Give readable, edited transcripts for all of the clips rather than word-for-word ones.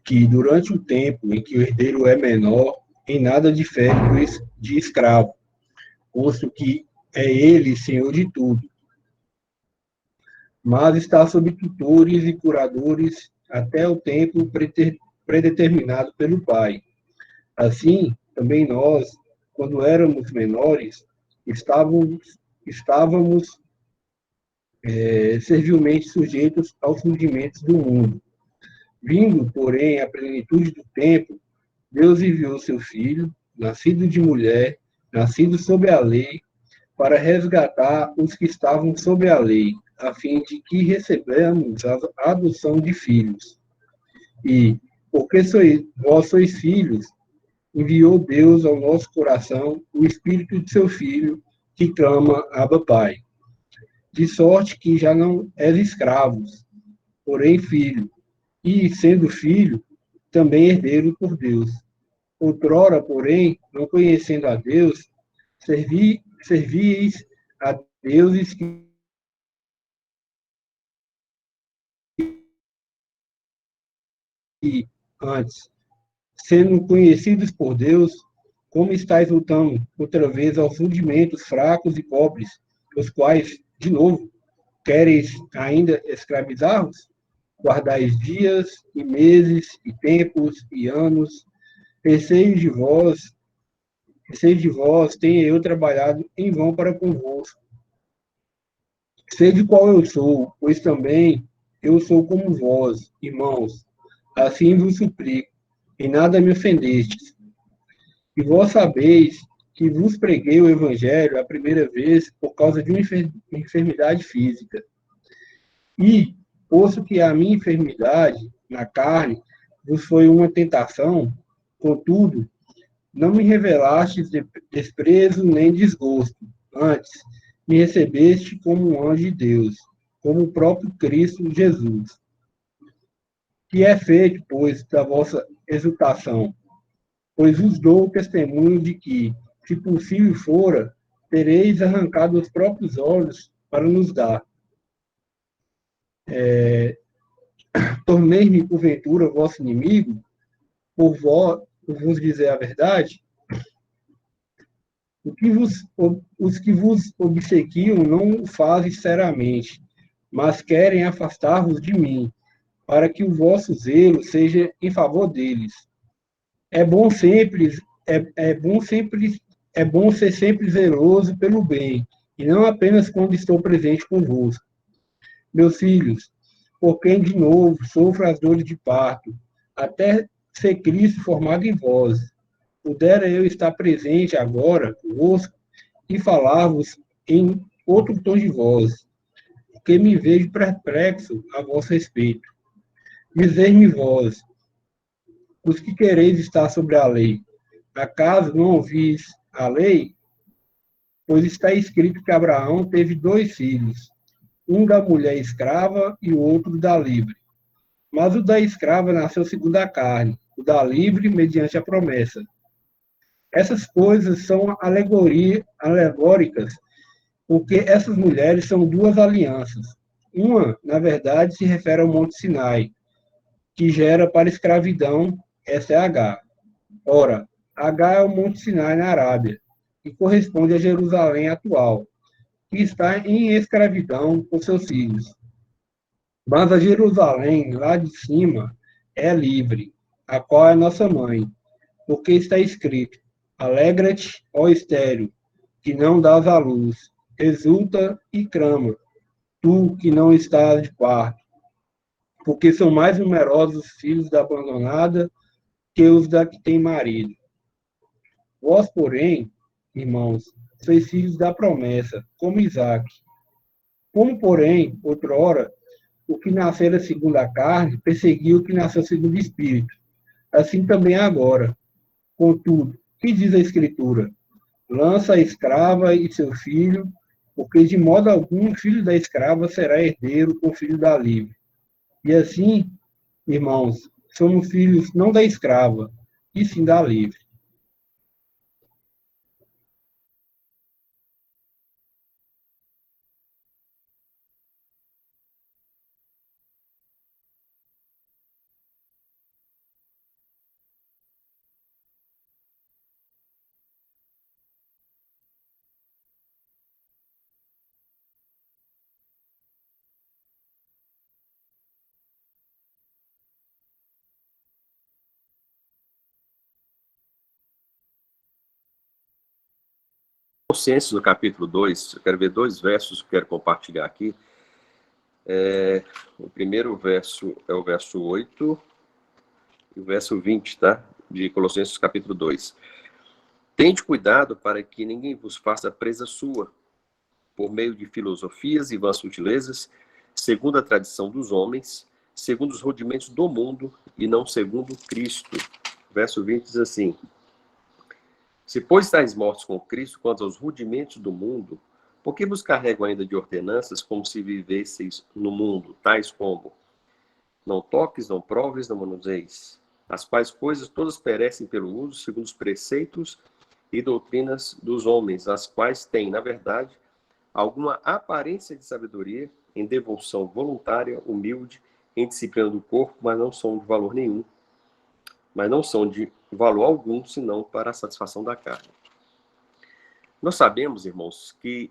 Que durante o tempo em que o herdeiro é menor, em nada difere de escravo, posto que é ele senhor de tudo, mas está sob tutores e curadores até o tempo predeterminado pelo Pai. Assim, também nós, quando éramos menores, estávamos servilmente sujeitos aos rudimentos do mundo. Vindo, porém, à plenitude do tempo, Deus enviou seu Filho, nascido de mulher, nascido sob a lei, para resgatar os que estavam sob a lei, a fim de que recebamos a adoção de filhos. E, porque vós sois filhos, enviou Deus ao nosso coração o Espírito de seu Filho, que clama, Abba, Pai. De sorte que já não és escravos, porém filho, e, sendo filho, também herdeiro por Deus. Outrora, porém, não conhecendo a Deus, servíeis a deuses que antes, sendo conhecidos por Deus, como estáis voltando outra vez aos rudimentos fracos e pobres, os quais, de novo, quereis ainda escravizar-vos? Guardais dias e meses e tempos e anos, receio de vós, tenha eu trabalhado em vão para convosco. Sei de qual eu sou, pois também eu sou como vós, irmãos. Assim vos suplico, em nada me ofendestes. E vós sabeis que vos preguei o Evangelho a primeira vez por causa de uma enfermidade física. E, posto que a minha enfermidade na carne vos foi uma tentação, contudo, não me revelastes desprezo nem desgosto. Antes, me recebeste como um anjo de Deus, como o próprio Cristo Jesus. Que é feito, pois, da vossa exultação, pois vos dou testemunho de que, se possível fora, tereis arrancado os próprios olhos para nos dar. Tornei-me, porventura, vosso inimigo, por vos dizer a verdade? Os que vos obsequiam não o fazem seriamente, mas querem afastar-vos de mim, para que o vosso zelo seja em favor deles. É bom sempre, é bom sempre, é bom ser sempre zeloso pelo bem, e não apenas quando estou presente convosco. Meus filhos, por quem de novo sofro as dores de parto, até ser Cristo formado em vós. Pudera eu estar presente agora convosco e falar-vos em outro tom de voz, porque me vejo perplexo a vosso respeito. Dizei-me vós, os que quereis estar sobre a lei, acaso não ouvis a lei? Pois está escrito que Abraão teve 2 filhos, um da mulher escrava e o outro da livre. Mas o da escrava nasceu segundo a carne, o da livre mediante a promessa. Essas coisas são alegóricas, porque essas mulheres são 2 alianças. Uma, na verdade, se refere ao Monte Sinai, que gera para escravidão, essa é H. Ora, H é o Monte Sinai na Arábia, que corresponde a Jerusalém atual, que está em escravidão com seus filhos. Mas a Jerusalém, lá de cima, é livre, a qual é nossa mãe, porque está escrito: Alegra-te, ó estéril, que não dás à luz, exulta e clama, tu que não estás de parto, porque são mais numerosos os filhos da abandonada que os da que tem marido. Vós, porém, irmãos, sois filhos da promessa, como Isaque. Como, porém, outrora, o que nascera segundo a carne perseguiu o que nasceu segundo o Espírito. Assim também agora. Contudo, que diz a Escritura? Lança a escrava e seu filho, porque de modo algum o filho da escrava será herdeiro com o filho da livre. E assim, irmãos, somos filhos não da escrava, e sim da livre. Colossenses, no capítulo 2, eu quero ver 2 versos que eu quero compartilhar aqui. O primeiro verso é o verso 8 e o verso 20, tá? De Colossenses, capítulo 2. Tende cuidado para que ninguém vos faça presa sua, por meio de filosofias e vãs sutilezas, segundo a tradição dos homens, segundo os rudimentos do mundo e não segundo Cristo. Verso 20 diz assim: se, pois, estáis mortos com Cristo quanto aos rudimentos do mundo, por que vos carregam ainda de ordenanças como se vivesseis no mundo, tais como não toques, não proves, não manuseis, as quais coisas todas perecem pelo uso, segundo os preceitos e doutrinas dos homens, as quais têm, na verdade, alguma aparência de sabedoria, em devoção voluntária, humilde, em disciplina do corpo, mas não são de valor nenhum, mas não são de valor algum, senão para a satisfação da carne. Nós sabemos, irmãos, que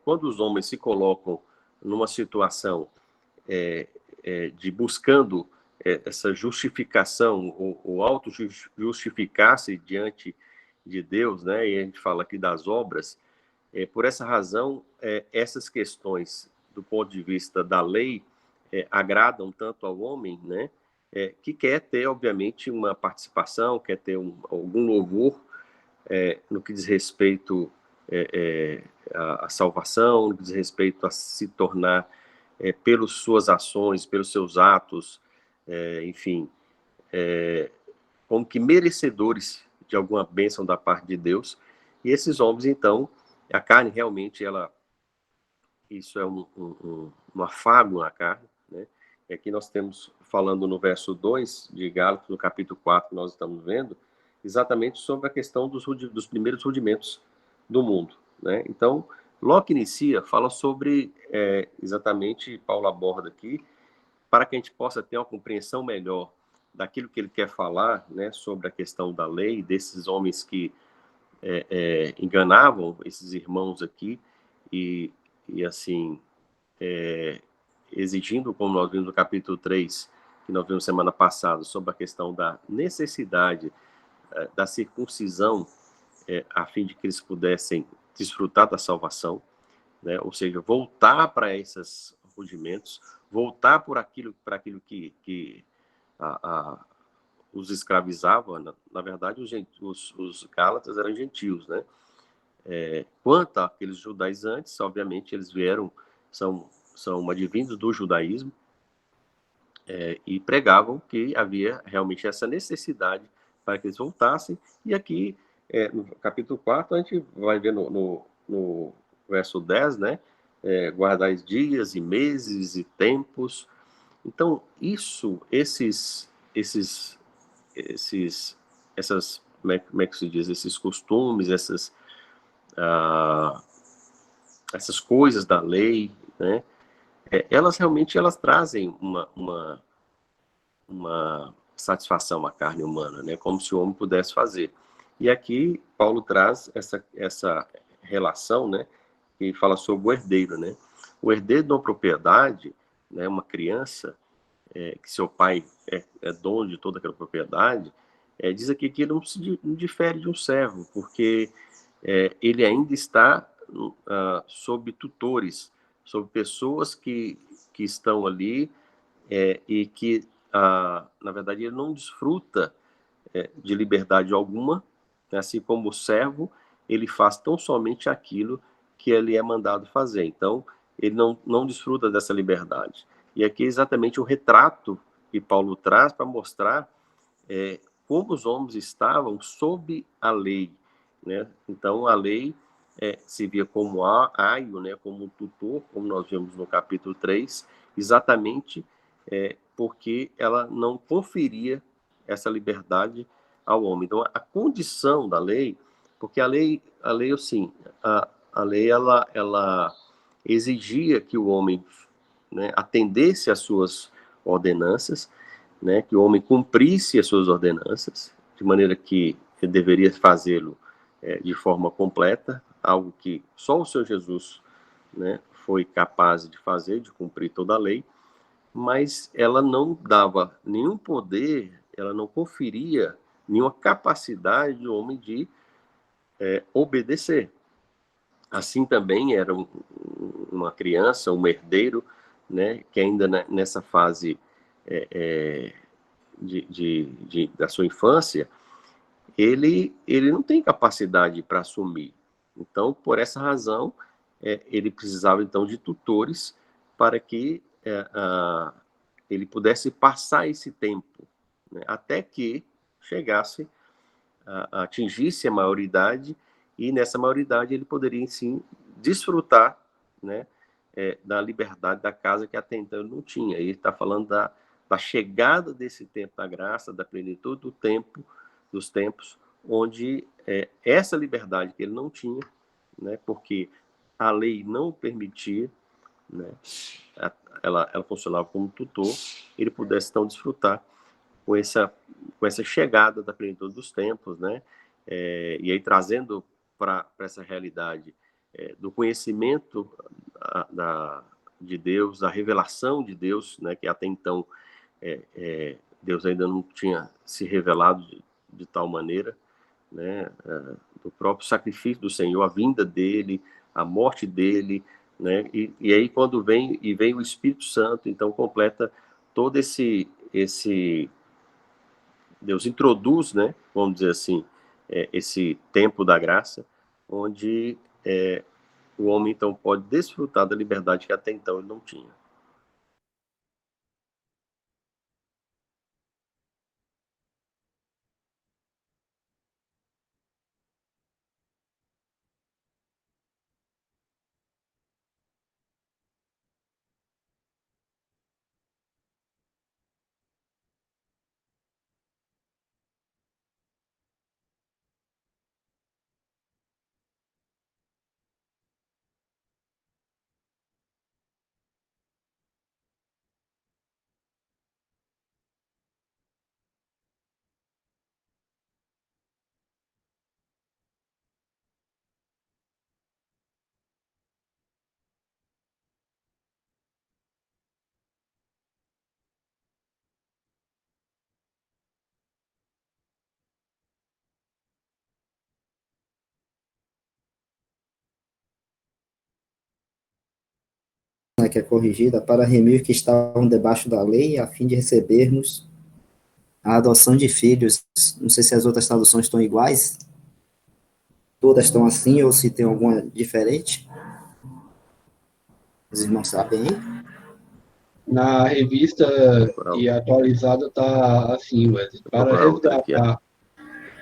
quando os homens se colocam numa situação de buscando essa justificação, ou auto-justificar-se diante de Deus, né? E a gente fala aqui das obras, por essa razão, essas questões, do ponto de vista da lei, agradam tanto ao homem, né? Que quer ter, obviamente, uma participação, quer ter algum louvor no que diz respeito à salvação, no que diz respeito a se tornar, pelas suas ações, pelos seus atos, enfim, como que merecedores de alguma bênção da parte de Deus. E esses homens, então, a carne realmente, isso é um afago na carne, né? E aqui nós temos, falando no verso 2 de Gálatas, no capítulo 4, nós estamos vendo exatamente sobre a questão dos primeiros rudimentos do mundo, né? Então, Locke inicia, fala sobre, exatamente, Paulo aborda aqui, para que a gente possa ter uma compreensão melhor daquilo que ele quer falar, né, sobre a questão da lei, desses homens que enganavam esses irmãos aqui, e assim, exigindo, como nós vimos no capítulo 3, que nós vimos semana passada, sobre a questão da necessidade da circuncisão, a fim de que eles pudessem desfrutar da salvação, né? Ou seja, voltar para esses rudimentos, voltar para aquilo que os escravizava. Na verdade, os gálatas eram gentios, né? Quanto àqueles judaizantes, obviamente, eles são advindos do judaísmo, e pregavam que havia realmente essa necessidade para que eles voltassem. E aqui, no capítulo 4, a gente vai ver no verso 10, né? Guardais dias e meses e tempos. Então, como é que se diz, esses costumes, essas coisas da lei, né? Elas realmente trazem uma satisfação à carne humana, né? Como se o homem pudesse fazer. E aqui Paulo traz essa relação, né? Que fala sobre o herdeiro, né? O herdeiro de uma propriedade, né? Uma criança, que seu pai é dono de toda aquela propriedade, diz aqui que não difere de um servo, porque ele ainda está sob tutores, sob pessoas que estão ali, e que, na verdade, ele não desfruta de liberdade alguma, né? Assim como o servo, ele faz tão somente aquilo que ele é mandado fazer. Então, ele não desfruta dessa liberdade. E aqui é exatamente o retrato que Paulo traz para mostrar como os homens estavam sob a lei, né? Então, a lei se via como aio, né? Como um tutor, como nós vimos no capítulo 3, exatamente porque ela não conferia essa liberdade ao homem. Então, a condição da lei, porque a lei assim, a lei, ela exigia que o homem, né, atendesse às suas ordenanças, né, que o homem cumprisse as suas ordenanças, de maneira que ele deveria fazê-lo de forma completa, algo que só o Senhor Jesus, né, foi capaz de fazer, de cumprir toda a lei, mas ela não dava nenhum poder, ela não conferia nenhuma capacidade do homem de obedecer. Assim também era uma criança, um herdeiro, né, que ainda nessa fase da sua infância, ele não tem capacidade para assumir. Então, por essa razão, ele precisava, então, de tutores para que ele pudesse passar esse tempo, né, até que chegasse, atingisse a maioridade, e nessa maioridade ele poderia, sim, desfrutar, né, da liberdade da casa que até então ele não tinha. Ele está falando da chegada desse tempo da graça, da plenitude do tempo, dos tempos, onde essa liberdade que ele não tinha, né, porque a lei não permitia, né, ela funcionava como tutor, ele pudesse então desfrutar com essa chegada da plenitude dos tempos, né, e aí trazendo para essa realidade do conhecimento de Deus, a revelação de Deus, né, que até então Deus ainda não tinha se revelado de tal maneira, né, do próprio sacrifício do Senhor, a vinda dele, a morte dele, né, e aí quando vem o Espírito Santo, então completa todo esse Deus introduz, né, vamos dizer assim, esse tempo da graça, onde o homem então pode desfrutar da liberdade que até então ele não tinha. Que é corrigida, para remir que estavam debaixo da lei, a fim de recebermos a adoção de filhos. Não sei se as outras traduções estão iguais, todas estão assim, ou se tem alguma diferente. Os irmãos sabem aí? Na revista e atualizada está assim, Wesley,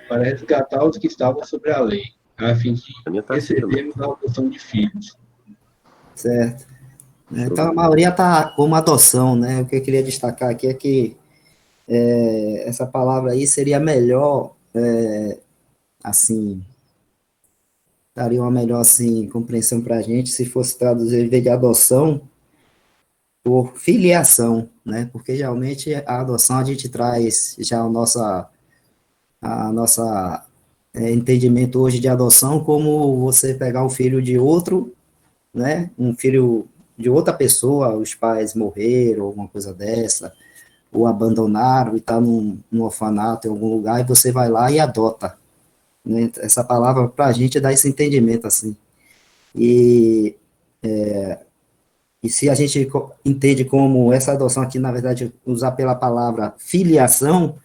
para resgatar os que estavam sobre a lei, a fim de recebermos a adoção de filhos. Certo. Então, a maioria está como adoção, né? O que eu queria destacar aqui é que essa palavra aí seria melhor, assim, daria uma melhor, assim, compreensão para a gente se fosse traduzir, em vez de adoção, por filiação, né? Porque geralmente a adoção a gente traz já a nossa entendimento hoje de adoção como você pegar um filho de outro, né? Um filho de outra pessoa, os pais morreram, alguma coisa dessa, ou abandonaram e está num orfanato em algum lugar, e você vai lá e adota, né? Essa palavra para a gente dá esse entendimento assim. E se a gente entende como essa adoção aqui, na verdade, usar pela palavra filiação,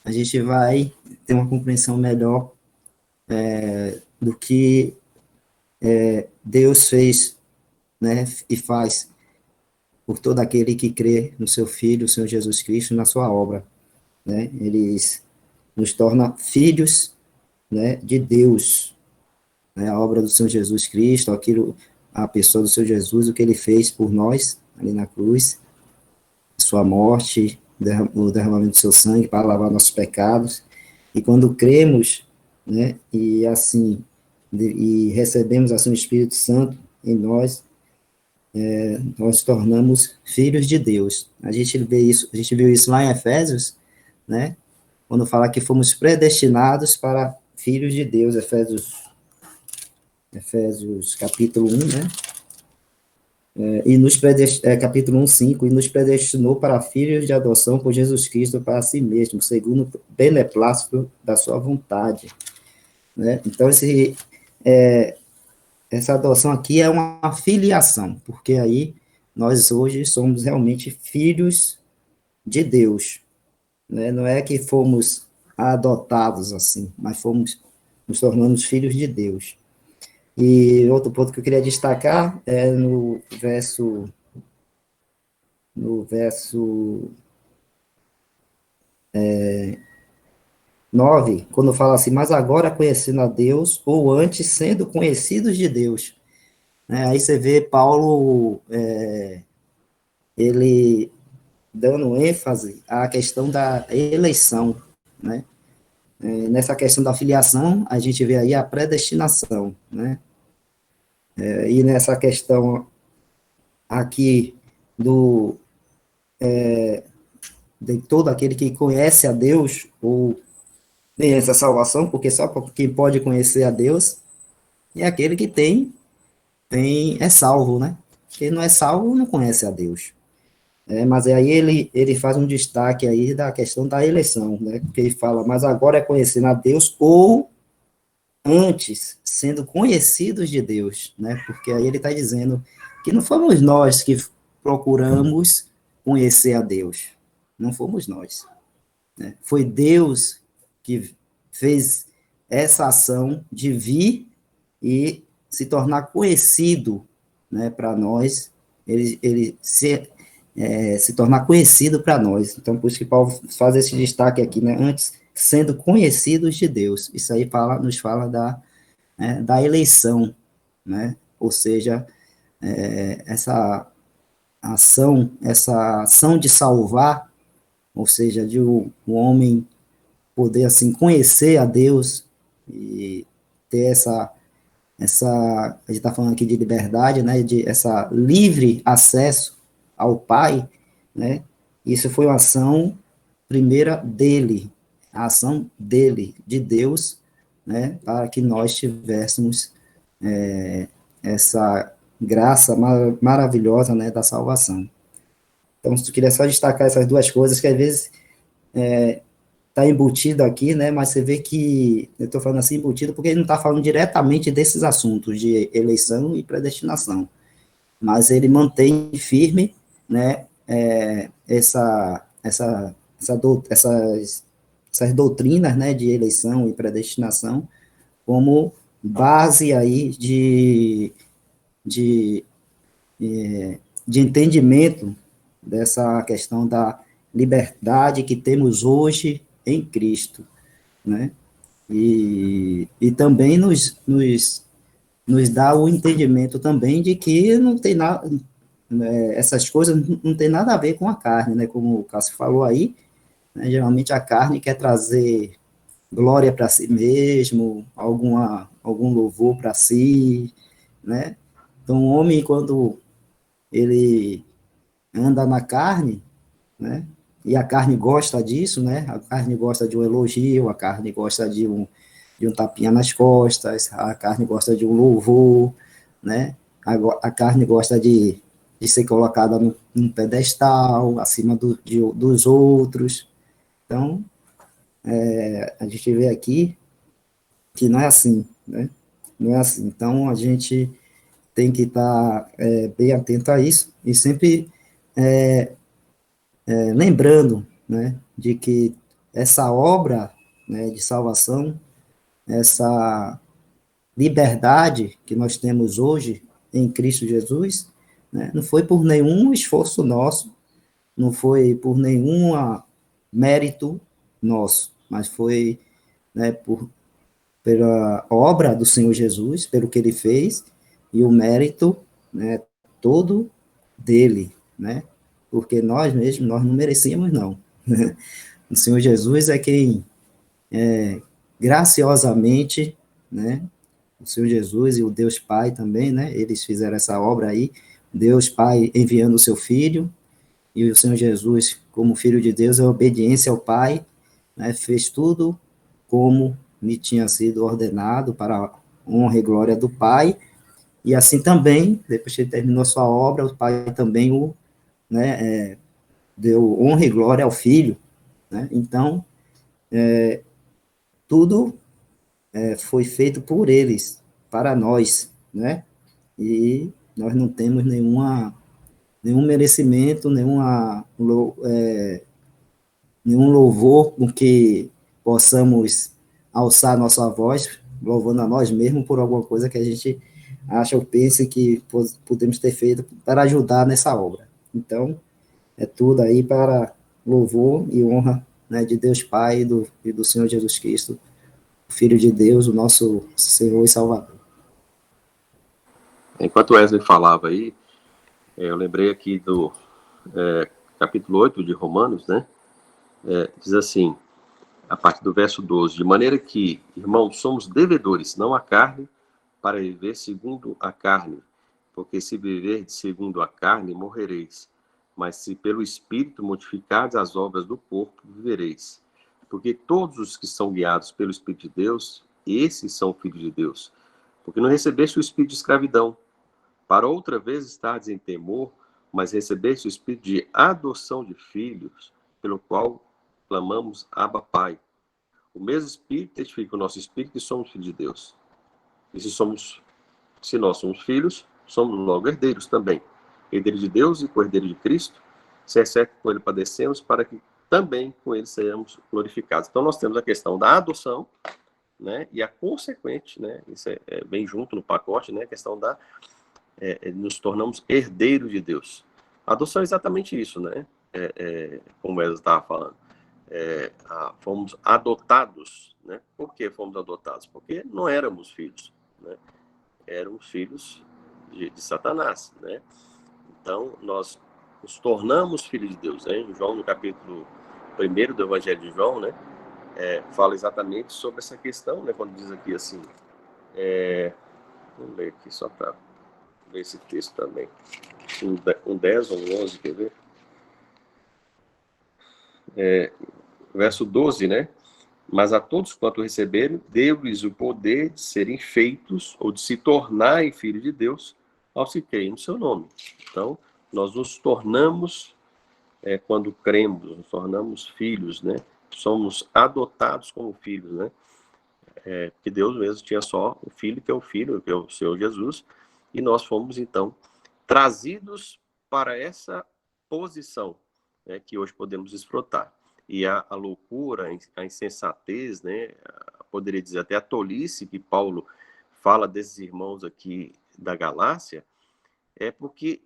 a gente vai ter uma compreensão melhor do que Deus fez, né, e faz por todo aquele que crê no seu Filho, o Senhor Jesus Cristo, na sua obra, né? Ele nos torna filhos, né, de Deus, né? A obra do Senhor Jesus Cristo, a pessoa do Senhor Jesus, o que ele fez por nós ali na cruz, sua morte, o derramamento do seu sangue para lavar nossos pecados. E quando cremos, né, e assim, e recebemos assim o Espírito Santo em nós, nós tornamos filhos de Deus. A gente viu isso lá em Efésios, né, quando fala que fomos predestinados para filhos de Deus, Efésios capítulo 1, né, capítulo 1, 5, e nos predestinou para filhos de adoção por Jesus Cristo para si mesmo, segundo o beneplácito da sua vontade, né? Então, essa adoção aqui é uma filiação, porque aí nós hoje somos realmente filhos de Deus, né? Não é que fomos adotados assim, mas fomos, nos tornamos filhos de Deus. E outro ponto que eu queria destacar é no verso 9, quando fala assim, mas agora conhecendo a Deus, ou antes sendo conhecidos de Deus. Né? Aí você vê Paulo, ele dando ênfase à questão da eleição, né? Nessa questão da filiação, a gente vê aí a predestinação, né? E nessa questão aqui do de todo aquele que conhece a Deus, ou tem essa salvação, porque só quem pode conhecer a Deus é aquele que é salvo, né? Quem não é salvo não conhece a Deus. Mas aí ele faz um destaque aí da questão da eleição, né? Porque ele fala, mas agora é conhecendo a Deus ou antes sendo conhecidos de Deus, né? Porque aí ele está dizendo que não fomos nós que procuramos conhecer a Deus, não fomos nós, né? Foi Deus que fez essa ação de vir e se tornar conhecido, né, para nós, ele se tornar conhecido para nós. Então, por isso que Paulo faz esse destaque aqui, né, antes sendo conhecidos de Deus. Isso aí nos fala da eleição, né, ou seja, essa ação de salvar, ou seja, de o homem poder, assim, conhecer a Deus e ter a gente está falando aqui de liberdade, né, de essa livre acesso ao Pai, né, isso foi uma ação primeira dele, a ação dele, de Deus, né, para que nós tivéssemos essa graça maravilhosa, né, da salvação. Então, eu queria só destacar essas duas coisas, que às vezes está embutido aqui, né, mas você vê que, eu estou falando assim embutido porque ele não está falando diretamente desses assuntos de eleição e predestinação, mas ele mantém firme, né, essas doutrinas, né, de eleição e predestinação como base aí de, de entendimento dessa questão da liberdade que temos hoje em Cristo, né? E também nos dá o entendimento também de que não tem nada, essas coisas não tem nada a ver com a carne, né? Como o Cássio falou aí, né? Geralmente a carne quer trazer glória para si mesmo, algum louvor para si, né? Então, o homem, quando ele anda na carne, né? E a carne gosta disso, né? A carne gosta de um elogio, a carne gosta de um tapinha nas costas, a carne gosta de um louvor, né? A carne gosta de ser colocada num pedestal, acima dos outros. Então, a gente vê aqui que não é assim, né? Não é assim. Então, a gente tem que estar bem atento a isso e sempre lembrando, né, de que essa obra, né, de salvação, essa liberdade que nós temos hoje em Cristo Jesus, né, não foi por nenhum esforço nosso, não foi por nenhum mérito nosso, mas foi, né, pela obra do Senhor Jesus, pelo que ele fez, e o mérito, né, todo dele, né, porque nós mesmos, nós não merecíamos, não. O Senhor Jesus é quem, graciosamente, né, o Senhor Jesus e o Deus Pai também, né, eles fizeram essa obra aí, Deus Pai enviando o seu Filho, e o Senhor Jesus, como Filho de Deus, em obediência ao Pai, né, fez tudo como lhe tinha sido ordenado para a honra e glória do Pai, e assim também, depois que ele terminou sua obra, o Pai também deu honra e glória ao Filho, né? Então, tudo foi feito por eles, para nós, né? E nós não temos nenhum merecimento, nenhum louvor com que possamos alçar nossa voz, louvando a nós mesmos por alguma coisa que a gente acha ou pense que podemos ter feito para ajudar nessa obra. Então, é tudo aí para louvor e honra, né, de Deus Pai e do Senhor Jesus Cristo, Filho de Deus, o nosso Senhor e Salvador. Enquanto Wesley falava aí, eu lembrei aqui do capítulo 8 de Romanos, né? Diz assim, a partir do verso 12, de maneira que, irmãos, somos devedores, não à carne, para viver segundo a carne. Porque se viver segundo a carne, morrereis. Mas se pelo Espírito mortificardes as obras do corpo, vivereis. Porque todos os que são guiados pelo Espírito de Deus, esses são filhos de Deus. Porque não recebeste o espírito de escravidão, para outra vez estardes em temor, mas recebeste o espírito de adoção de filhos, pelo qual clamamos Abba Pai. O mesmo Espírito testifica o nosso Espírito que somos filhos de Deus. E se nós somos filhos, somos logo herdeiros também. Herdeiro de Deus e co-herdeiro de Cristo, se é certo que com ele padecemos, para que também com ele sejamos glorificados. Então nós temos a questão da adoção, né, e a consequente, né, isso vem junto no pacote, né, a questão da nos tornamos herdeiros de Deus. A adoção é exatamente isso, né? Como ela estava falando. Fomos adotados, né? Por que fomos adotados? Porque não éramos filhos, né? Éramos filhos de Satanás, né? Então, nós nos tornamos filhos de Deus, né? João, no capítulo 1 do Evangelho de João, né? Fala exatamente sobre essa questão, né? Quando diz aqui assim, vamos ler aqui só para ver esse texto também. Um 10 ou um 11, quer ver? Verso 12, né? Mas a todos quanto receberam, deu-lhes o poder de serem feitos ou de se tornarem filhos de Deus, aos que creem no seu nome. Então, nós nos tornamos, quando cremos, nos tornamos filhos, né? Somos adotados como filhos, né? Porque Deus mesmo tinha só o Filho, que é o Senhor Jesus, e nós fomos, então, trazidos para essa posição, né, que hoje podemos desfrutar. E a loucura, a insensatez, né, poderia dizer até a tolice que Paulo fala desses irmãos aqui da Galácia, é porque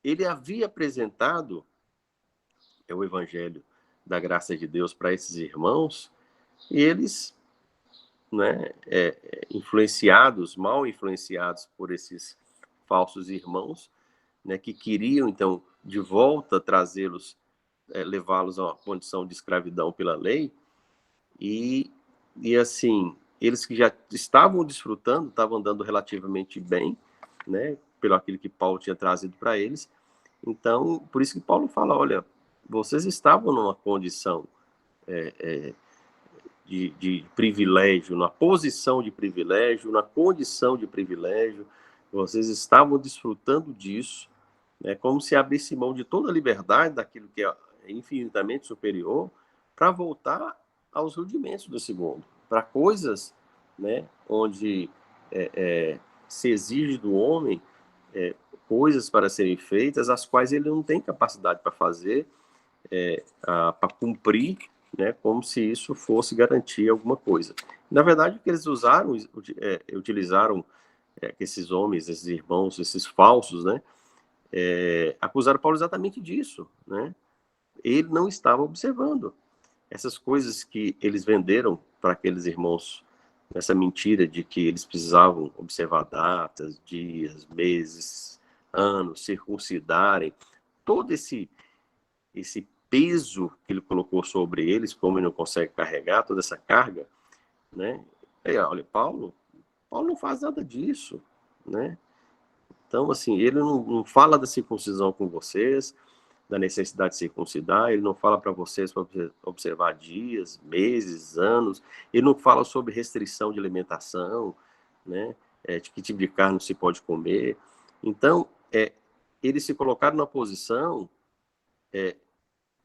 ele havia apresentado o evangelho da graça de Deus para esses irmãos, e eles, né, mal influenciados por esses falsos irmãos, né, que queriam, então, de volta trazê-los, levá-los a uma condição de escravidão pela lei, e assim, eles que já estavam desfrutando, estavam andando relativamente bem, né, pelo aquilo que Paulo tinha trazido para eles. Então, por isso que Paulo fala, olha, vocês estavam numa condição de privilégio, na posição de privilégio, na condição de privilégio, vocês estavam desfrutando disso, né, como se abrisse mão de toda a liberdade, daquilo que é infinitamente superior, para voltar aos rudimentos desse mundo, para coisas, né, onde se exige do homem coisas para serem feitas, as quais ele não tem capacidade para fazer, para cumprir, né, como se isso fosse garantir alguma coisa. Na verdade, o que eles utilizaram esses homens, esses irmãos, esses falsos, né, acusaram Paulo exatamente disso, né? Ele não estava observando essas coisas que eles venderam para aqueles irmãos, essa mentira de que eles precisavam observar datas, dias, meses, anos, circuncidarem, todo esse peso que ele colocou sobre eles, como ele não consegue carregar toda essa carga, né? Olha, Paulo não faz nada disso, né? Então, assim, ele não fala da circuncisão com vocês, da necessidade de circuncidar, ele não fala para vocês para observar dias, meses, anos, ele não fala sobre restrição de alimentação, né? De que tipo de carne se pode comer. Então, eles se colocaram na posição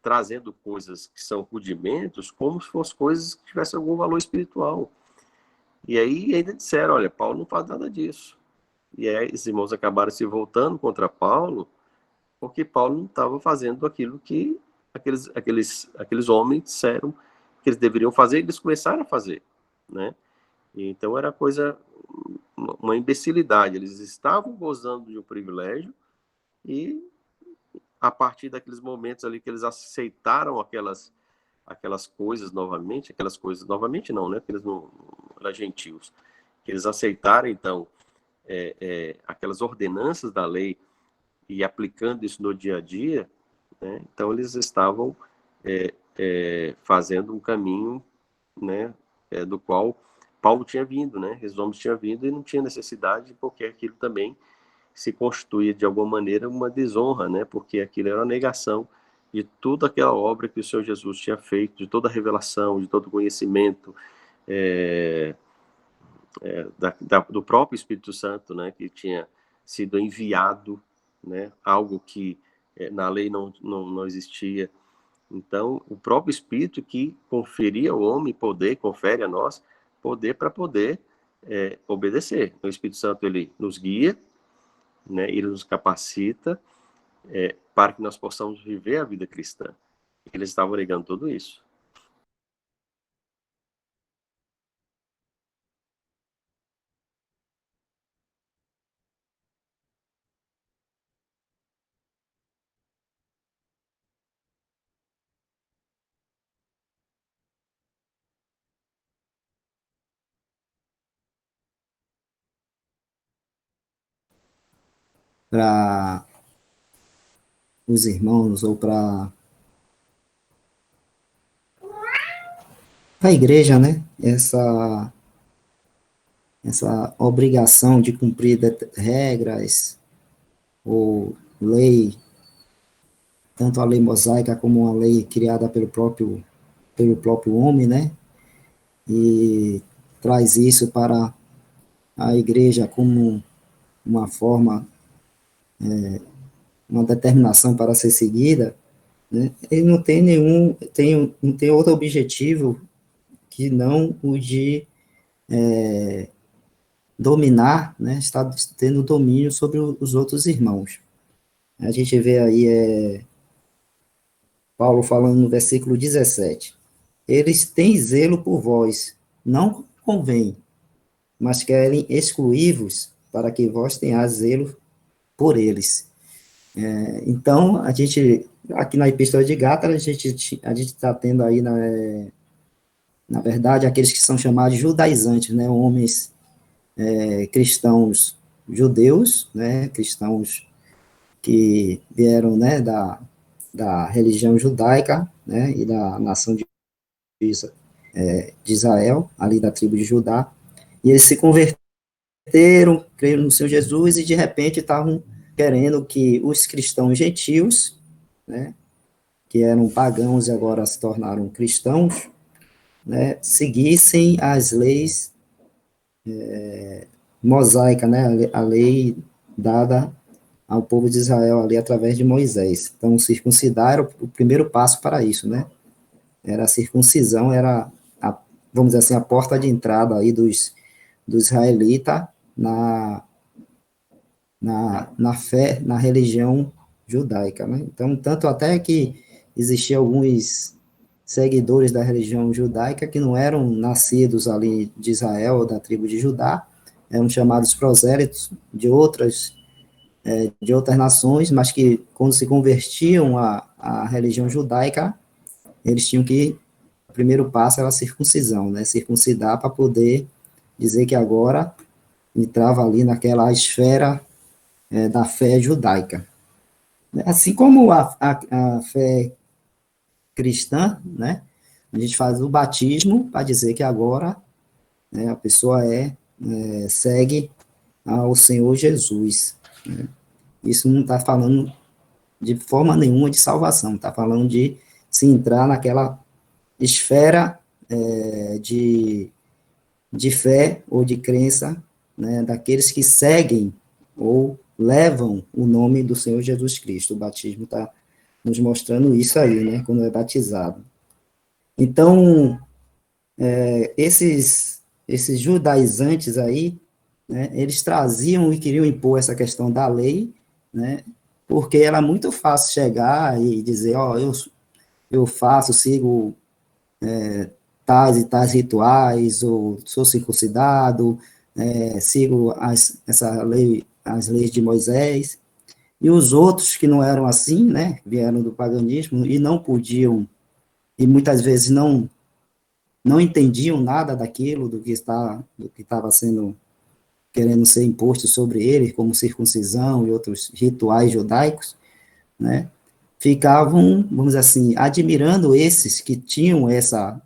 trazendo coisas que são rudimentos como se fossem coisas que tivessem algum valor espiritual. E aí ainda disseram, olha, Paulo não faz nada disso. E aí esses irmãos acabaram se voltando contra Paulo, porque Paulo não estava fazendo aquilo que aqueles homens disseram que eles deveriam fazer, e eles começaram a fazer, né? E então era uma imbecilidade. Eles estavam gozando de um privilégio e a partir daqueles momentos ali que eles aceitaram aquelas coisas novamente, não, né? Porque eles não eram gentios, que eles aceitaram então aquelas ordenanças da lei e aplicando isso no dia a dia, né? Então eles estavam fazendo um caminho, né, do qual Paulo tinha vindo, né? Esses homens tinham vindo e não tinha necessidade, porque aquilo também se constituía de alguma maneira uma desonra, né? Porque aquilo era uma negação de toda aquela obra que o Senhor Jesus tinha feito, de toda a revelação, de todo o conhecimento do próprio Espírito Santo, né? Que tinha sido enviado, né? Algo que na lei não existia. Então, o próprio Espírito que conferia ao homem poder, confere a nós poder para poder obedecer. O Espírito Santo, ele nos guia, né? Ele nos capacita para que nós possamos viver a vida cristã. Eles estavam negando tudo isso. Para os irmãos ou para a igreja, né? Essa obrigação de cumprir regras ou lei, tanto a lei mosaica como a lei criada pelo próprio homem, né? E traz isso para a igreja como uma forma, uma determinação para ser seguida, né? Ele não tem não tem outro objetivo que não o de dominar, né? Estar tendo domínio sobre os outros irmãos. A gente vê aí Paulo falando no versículo 17. Eles têm zelo por vós, não convém, mas querem excluir-vos para que vós tenhais zelo por eles. Então, aqui na Epístola de Gálatas, a gente está tendo aí, na verdade, aqueles que são chamados judaizantes, né, homens cristãos judeus, né, cristãos que vieram, né, da religião judaica, né, e da nação de Israel, ali da tribo de Judá, e eles se converteram, creram no Senhor Jesus, e de repente estavam querendo que os cristãos gentios, né, que eram pagãos e agora se tornaram cristãos, né, seguissem as leis mosaicas, né, a lei dada ao povo de Israel ali através de Moisés. Então, circuncidar era o primeiro passo para isso, né? Era a circuncisão, vamos dizer assim, a porta de entrada aí do israelita na fé, na religião judaica, né? Então, tanto até que existiam alguns seguidores da religião judaica que não eram nascidos ali de Israel ou da tribo de Judá, eram chamados prosélitos de outras nações, mas que quando se convertiam à religião judaica, eles tinham que, o primeiro passo era a circuncisão, né? Circuncidar para poder dizer que agora entrava ali naquela esfera da fé judaica. Assim como a fé cristã, né? A gente faz o batismo para dizer que agora, né, a pessoa segue ao Senhor Jesus, né? Isso não está falando de forma nenhuma de salvação, está falando de se entrar naquela esfera de fé ou de crença, né, daqueles que seguem ou levam o nome do Senhor Jesus Cristo. O batismo está nos mostrando isso aí, né, quando é batizado. Então, esses esses judaizantes aí, né, eles traziam e queriam impor essa questão da lei, né, porque era muito fácil chegar e dizer, ó, eu faço, sigo tais e tais rituais, ou sou circuncidado, sigo essa lei, as leis de Moisés, e os outros que não eram assim, né, vieram do paganismo e não podiam, e muitas vezes não entendiam nada daquilo, do que estava sendo, querendo ser imposto sobre eles, como circuncisão e outros rituais judaicos, né, ficavam, vamos dizer assim, admirando esses que tinham essa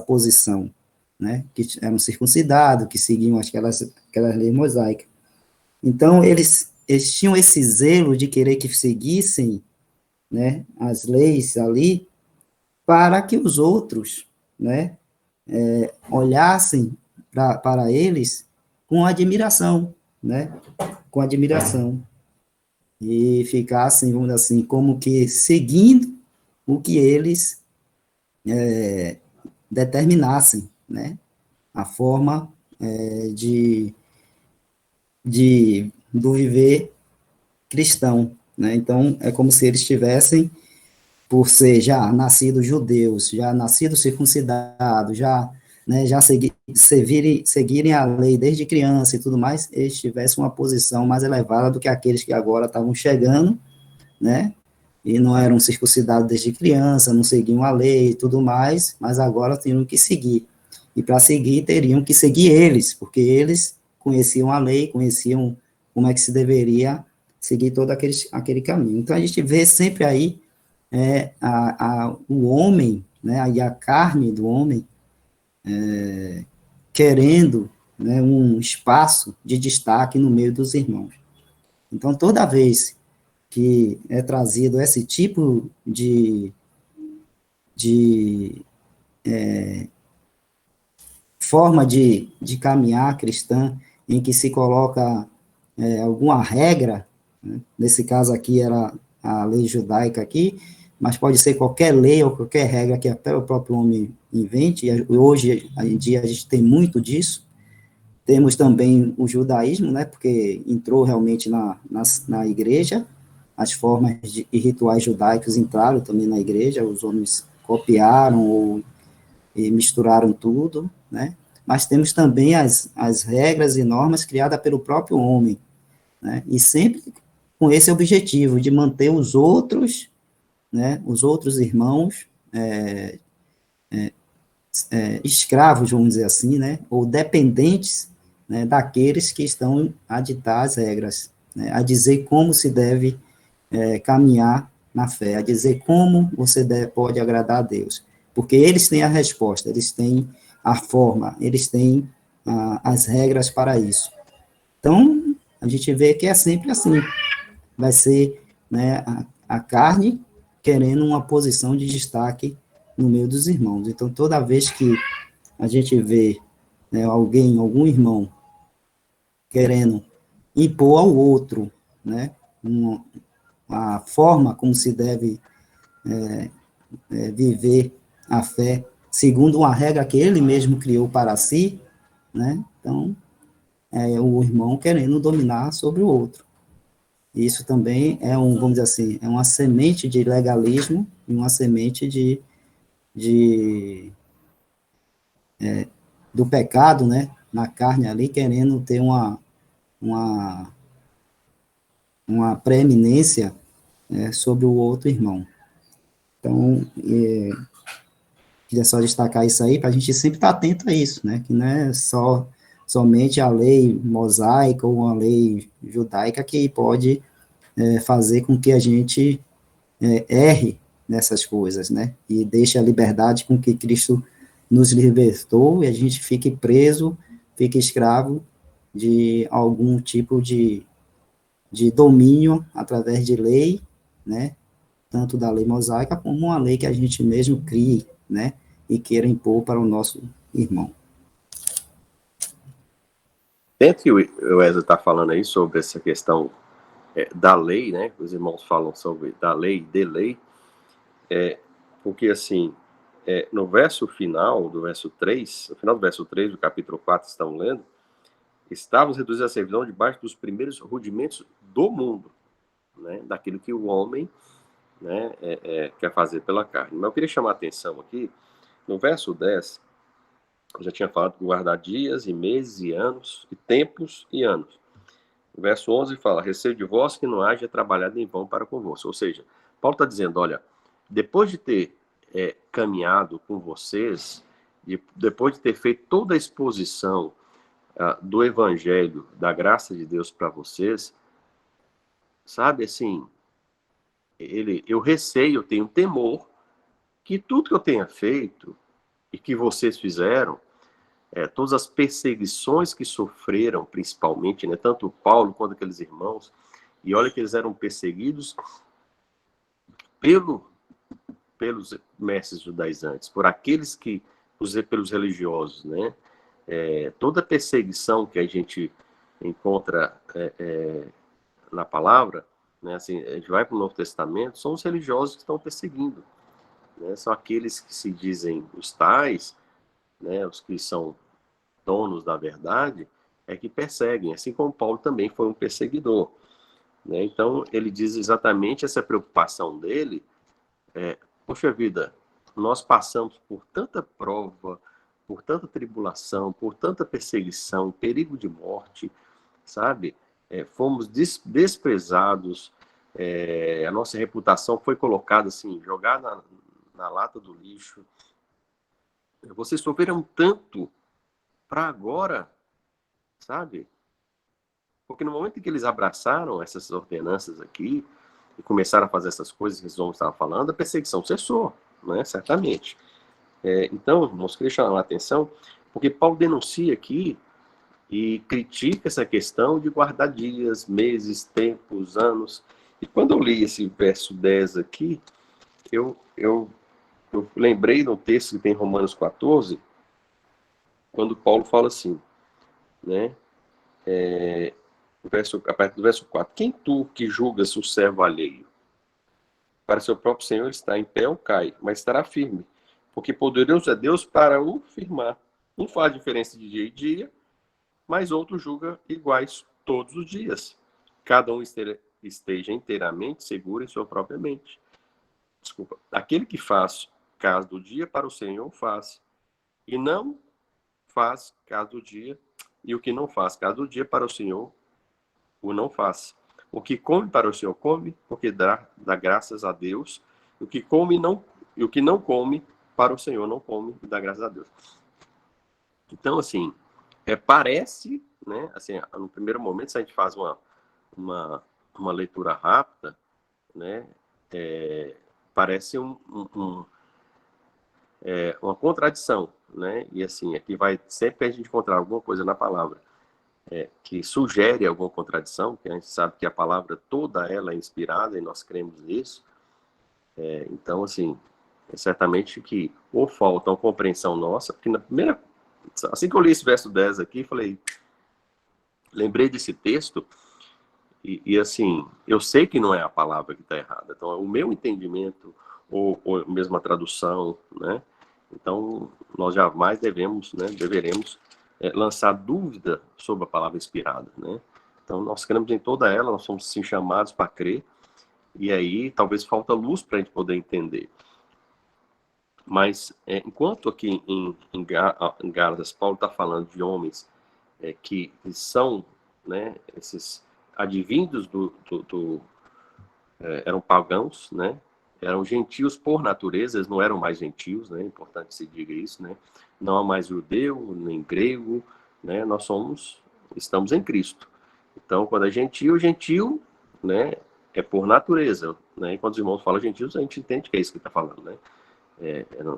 posição, né, que eram circuncidados, que seguiam aquelas leis mosaicas. Então, eles tinham esse zelo de querer que seguissem, né, as leis ali, para que os outros, né, olhassem para eles com admiração, né, com admiração, e ficassem, vamos dizer assim, como que seguindo o que eles determinassem, né, a forma do viver cristão, né, então é como se eles tivessem, por ser já nascidos judeus, já nascidos circuncidados, já, né, já seguirem a lei desde criança e tudo mais, eles tivessem uma posição mais elevada do que aqueles que agora estavam chegando, né, e não eram circuncidados desde criança, não seguiam a lei e tudo mais, mas agora tinham que seguir. E para seguir, teriam que seguir eles, porque eles conheciam a lei, conheciam como é que se deveria seguir todo aquele caminho. Então, a gente vê sempre aí o homem, né, e a carne do homem, querendo, né, um espaço de destaque no meio dos irmãos. Então, toda vez que é trazido esse tipo de forma de caminhar cristã, em que se coloca alguma regra, né, nesse caso aqui era a lei judaica aqui, mas pode ser qualquer lei ou qualquer regra que até o próprio homem invente, e hoje em dia a gente tem muito disso. Temos também o judaísmo, né, porque entrou realmente na igreja, as formas e rituais judaicos entraram também na igreja, os homens copiaram e misturaram tudo, né, mas temos também as regras e normas criadas pelo próprio homem, né, e sempre com esse objetivo de manter os outros, né, os outros irmãos escravos, vamos dizer assim, né, ou dependentes, né, daqueles que estão a ditar as regras, né, a dizer como se deve caminhar na fé, a dizer como você pode agradar a Deus, porque eles têm a resposta, eles têm a forma, eles têm as regras para isso. Então, a gente vê que é sempre assim, vai ser, né, a carne querendo uma posição de destaque no meio dos irmãos. Então, toda vez que a gente vê, né, algum irmão querendo impor ao outro, né, a forma como se deve viver a fé, segundo uma regra que ele mesmo criou para si, né, então, o irmão querendo dominar sobre o outro. Isso também vamos dizer assim, é uma semente de legalismo e uma semente do pecado, né, na carne ali, querendo ter uma preeminência sobre o outro irmão. Então, queria só destacar isso aí, para a gente sempre estar atento a isso, né, que não é somente a lei mosaica ou a lei judaica que pode fazer com que a gente erre nessas coisas, né, e deixe a liberdade com que Cristo nos libertou e a gente fique preso, fique escravo de algum tipo de domínio através de lei, né, tanto da lei mosaica como uma lei que a gente mesmo crie, né, e queira impor para o nosso irmão. Dentro que o Wesley está falando aí sobre essa questão da lei, né, os irmãos falam sobre da lei, de lei, porque assim, no verso final do verso 3, no final do verso 3 do capítulo 4, estão lendo, estávamos reduzidos à servidão debaixo dos primeiros rudimentos do mundo, né? Daquilo que o homem, né, quer fazer pela carne. Mas eu queria chamar a atenção aqui, no verso 10, eu já tinha falado de guardar dias e meses e anos, e tempos e anos. O verso 11 fala, receio de vós que não haja trabalhado em vão para convosco. Ou seja, Paulo está dizendo, olha, depois de ter caminhado com vocês, depois de ter feito toda a exposição do evangelho, da graça de Deus para vocês, sabe, assim, eu receio, eu tenho temor que tudo que eu tenha feito e que vocês fizeram, todas as perseguições que sofreram, principalmente, né, tanto Paulo quanto aqueles irmãos, e olha que eles eram perseguidos pelos mestres judaizantes, por aqueles pelos religiosos, né? Toda perseguição que a gente encontra na palavra, né, assim, a gente vai para o Novo Testamento, são os religiosos que estão perseguindo, né? São aqueles que se dizem os tais, né, os que são donos da verdade, que perseguem, assim como Paulo também foi um perseguidor, né? Então, ele diz exatamente essa preocupação dele, poxa vida, nós passamos por tanta prova, por tanta tribulação, por tanta perseguição, perigo de morte, sabe? Fomos desprezados, a nossa reputação foi colocada assim, jogada na lata do lixo. Vocês sofreram tanto para agora, sabe? Porque no momento em que eles abraçaram essas ordenanças aqui e começaram a fazer essas coisas que os homens estavam falando, a perseguição cessou, né? Certamente. Então, irmãos, queria chamar a atenção, porque Paulo denuncia aqui e critica essa questão de guardar dias, meses, tempos, anos. E quando eu li esse verso 10 aqui, eu lembrei de um texto que tem em Romanos 14, quando Paulo fala assim, né? A partir do verso 4. Quem tu que julgas o servo alheio? Para seu próprio Senhor está em pé ou cai, mas estará firme, porque poderoso é Deus para o firmar. Um faz diferença de dia em dia, mas outro julga iguais todos os dias. Cada um esteja inteiramente seguro em sua própria mente. Desculpa. Aquele que faz caso do dia para o Senhor faz, e não faz caso do dia, e o que não faz caso do dia para o Senhor o não faz. O que come para o Senhor come, porque dá graças a Deus. O que come não, e o que não come para o Senhor não come e dá graças a Deus. Então, assim, parece, né, assim, no primeiro momento, se a gente faz uma leitura rápida, né, parece uma contradição, né, e assim, aqui vai, sempre que a gente encontrar alguma coisa na palavra que sugere alguma contradição, que a gente sabe que a palavra toda ela é inspirada e nós cremos nisso, então, assim, certamente que ou falta uma compreensão nossa, porque assim que eu li esse verso 10 aqui, lembrei desse texto, e assim, eu sei que não é a palavra que está errada, então o meu entendimento, ou mesmo a tradução, né, então nós jamais deveremos lançar dúvida sobre a palavra inspirada, né? Então nós cremos em toda ela, nós somos sim chamados para crer, e aí talvez falta luz para a gente poder entender. Mas enquanto aqui em Gálatas, Paulo está falando de homens que são, né, esses advindos eram pagãos, né? Eram gentios por natureza, eles não eram mais gentios, né? É importante que se diga isso, né? Não há mais judeu, nem grego, né? Nós estamos em Cristo. Então, quando é gentil, né? É por natureza, né? E quando os irmãos falam gentios, a gente entende que é isso que está falando, né?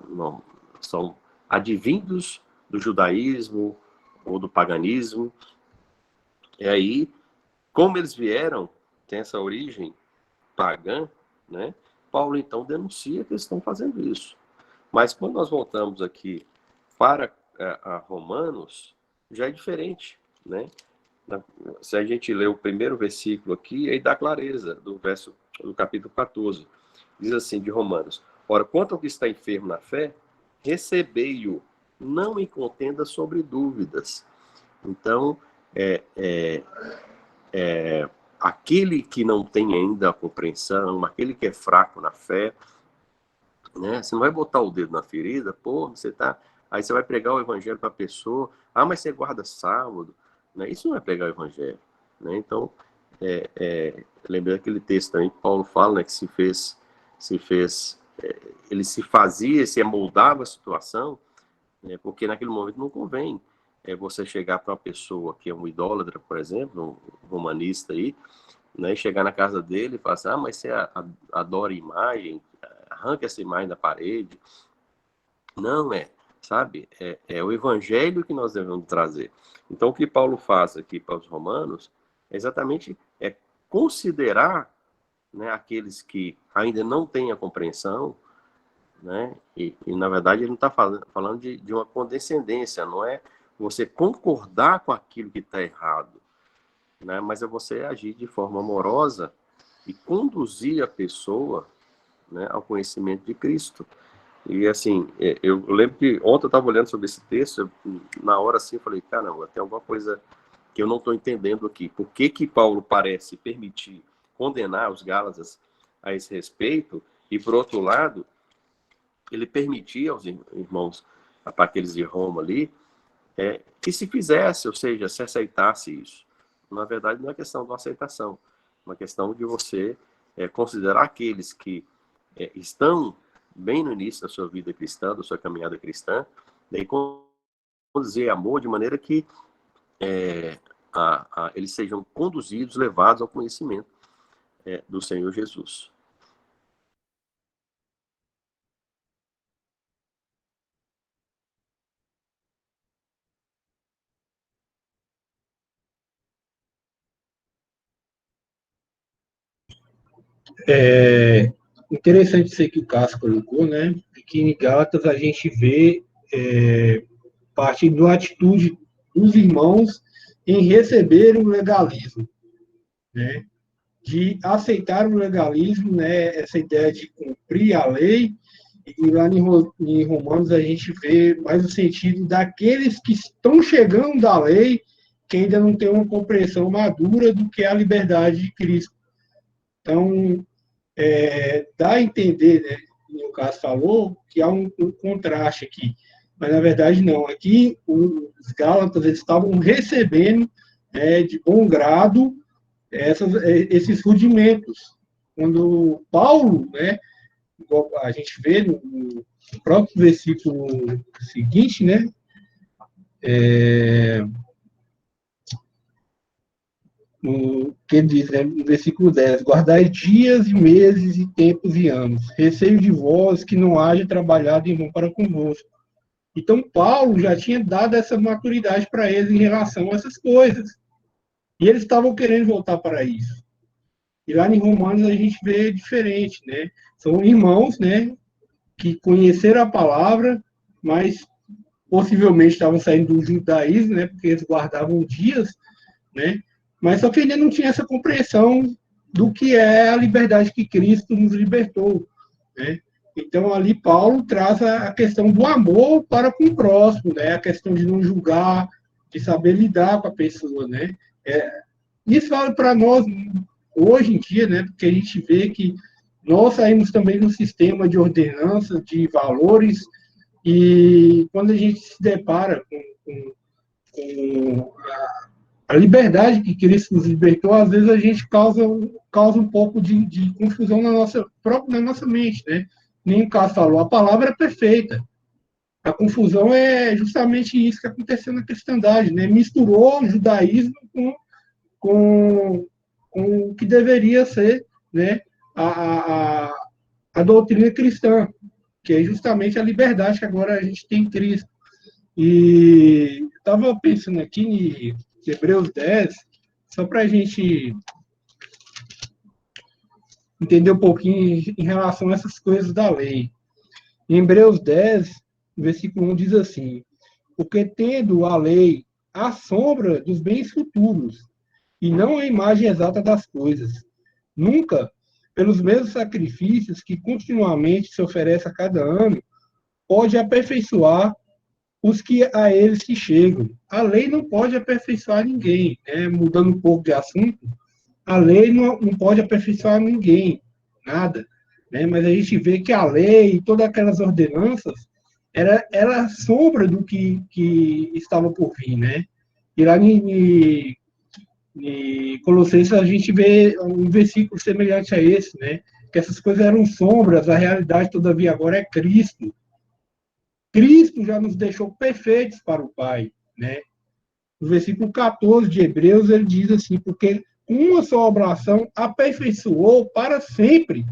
Não, são advindos do judaísmo ou do paganismo. E aí, como eles vieram, tem essa origem pagã, né? Paulo, então, denuncia que eles estão fazendo isso. Mas quando nós voltamos aqui para a Romanos, já é diferente, né? Se a gente ler o primeiro versículo aqui, aí dá clareza do capítulo 14. Diz assim, de Romanos: ora, quanto ao que está enfermo na fé, recebei-o, não em contenda sobre dúvidas. Então, aquele que não tem ainda a compreensão, aquele que é fraco na fé, né? Você não vai botar o dedo na ferida, pô, você tá... Aí você vai pregar o evangelho para a pessoa, mas você guarda sábado, né? Isso não é pregar o evangelho, né? Então, lembrei daquele texto também que Paulo fala, né, que ele se fazia, se amoldava a situação, né, porque naquele momento não convém você chegar para uma pessoa que é um idólatra, por exemplo, um romanista aí, né, e chegar na casa dele e falar assim, mas você adora imagem, arranca essa imagem da parede. Não sabe? É o evangelho que nós devemos trazer. Então, o que Paulo faz aqui para os romanos é exatamente considerar, né, aqueles que ainda não têm a compreensão, né? E na verdade, ele não está falando de uma condescendência, não é você concordar com aquilo que está errado, né? Mas é você agir de forma amorosa e conduzir a pessoa, né, ao conhecimento de Cristo. E assim, eu lembro que ontem eu estava olhando sobre esse texto, na hora assim, eu falei, caramba, tem alguma coisa que eu não estou entendendo aqui. Por que Paulo parece permitir condenar os Gálatas a esse respeito, e por outro lado, ele permitia aos irmãos, para aqueles de Roma ali, que se fizesse, ou seja, se aceitasse isso. Na verdade, não é questão de uma aceitação, é uma questão de você considerar aqueles que estão bem no início da sua vida cristã, da sua caminhada cristã, e conduzir amor de maneira que eles sejam conduzidos, levados ao conhecimento do Senhor Jesus. Interessante isso que o Cássio colocou, né? Que em Gálatas a gente vê parte da atitude dos irmãos em receber o legalismo, né? De aceitar o legalismo, né? Essa ideia de cumprir a lei. E lá em Romanos a gente vê mais o sentido daqueles que estão chegando da lei, que ainda não tem uma compreensão madura do que é a liberdade de Cristo. Então, dá a entender, né, o caso falou, que há um contraste aqui. Mas, na verdade, não. Aqui, os Gálatas eles estavam recebendo de bom grado esses rudimentos. Quando Paulo, né, a gente vê no próprio versículo seguinte, né, que ele diz, né, no versículo 10, guardai dias e meses e tempos e anos, receio de vós que não haja trabalhado em vão para convosco. Então, Paulo já tinha dado essa maturidade para eles em relação a essas coisas. E eles estavam querendo voltar para isso. E lá em Romanos a gente vê diferente, né? São irmãos, né, que conheceram a palavra, mas possivelmente estavam saindo do judaísmo, né, porque eles guardavam dias, né? Mas só que ainda não tinha essa compreensão do que é a liberdade que Cristo nos libertou, né? Então, ali Paulo traz a questão do amor para com o próximo, né? A questão de não julgar, de saber lidar com a pessoa, né? Isso vale para nós hoje em dia, né? Porque a gente vê que nós saímos também do sistema de ordenança, de valores, e quando a gente se depara com a liberdade que Cristo nos libertou, às vezes a gente causa um pouco de confusão na nossa mente, né? Nem o Cássio falou, a palavra é perfeita. A confusão é justamente isso que aconteceu na cristandade, né? Misturou o judaísmo com o que deveria ser, né, a doutrina cristã, que é justamente a liberdade que agora a gente tem em Cristo. E estava pensando aqui em Hebreus 10, só para a gente entender um pouquinho em relação a essas coisas da lei. Em Hebreus 10, versículo 1 diz assim: porque tendo a lei a sombra dos bens futuros, e não a imagem exata das coisas, nunca, pelos mesmos sacrifícios que continuamente se oferece a cada ano, pode aperfeiçoar os que a eles se chegam. A lei não pode aperfeiçoar ninguém, né? Mudando um pouco de assunto, a lei não pode aperfeiçoar ninguém, nada, né? Mas a gente vê que a lei e todas aquelas ordenanças era sombra do que estava por vir, né? E lá em Colossenses a gente vê um versículo semelhante a esse, né? Que essas coisas eram sombras, a realidade, todavia, agora é Cristo. Cristo já nos deixou perfeitos para o Pai, né? No versículo 14 de Hebreus, ele diz assim, porque uma só oblação aperfeiçoou para sempre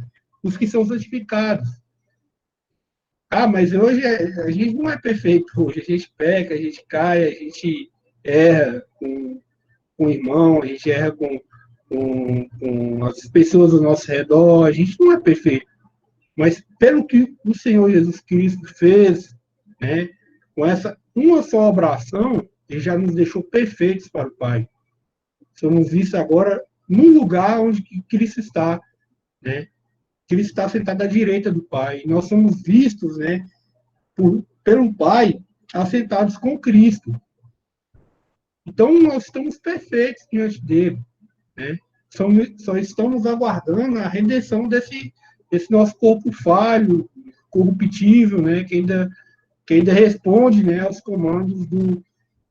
os que são santificados. Ah, mas hoje a gente não é perfeito hoje, a gente peca, a gente cai, a gente erra com o irmão, a gente erra com as pessoas ao nosso redor, a gente não é perfeito. Mas pelo que o Senhor Jesus Cristo fez, né, com essa uma só oração, ele já nos deixou perfeitos para o Pai. Somos vistos agora no lugar onde Cristo está, né? Cristo está sentado à direita do Pai. E nós somos vistos, né, pelo Pai, assentados com Cristo. Então, nós estamos perfeitos diante dele, né? Só estamos aguardando a redenção desse nosso corpo falho, corruptível, né? Que ainda responde, né, aos comandos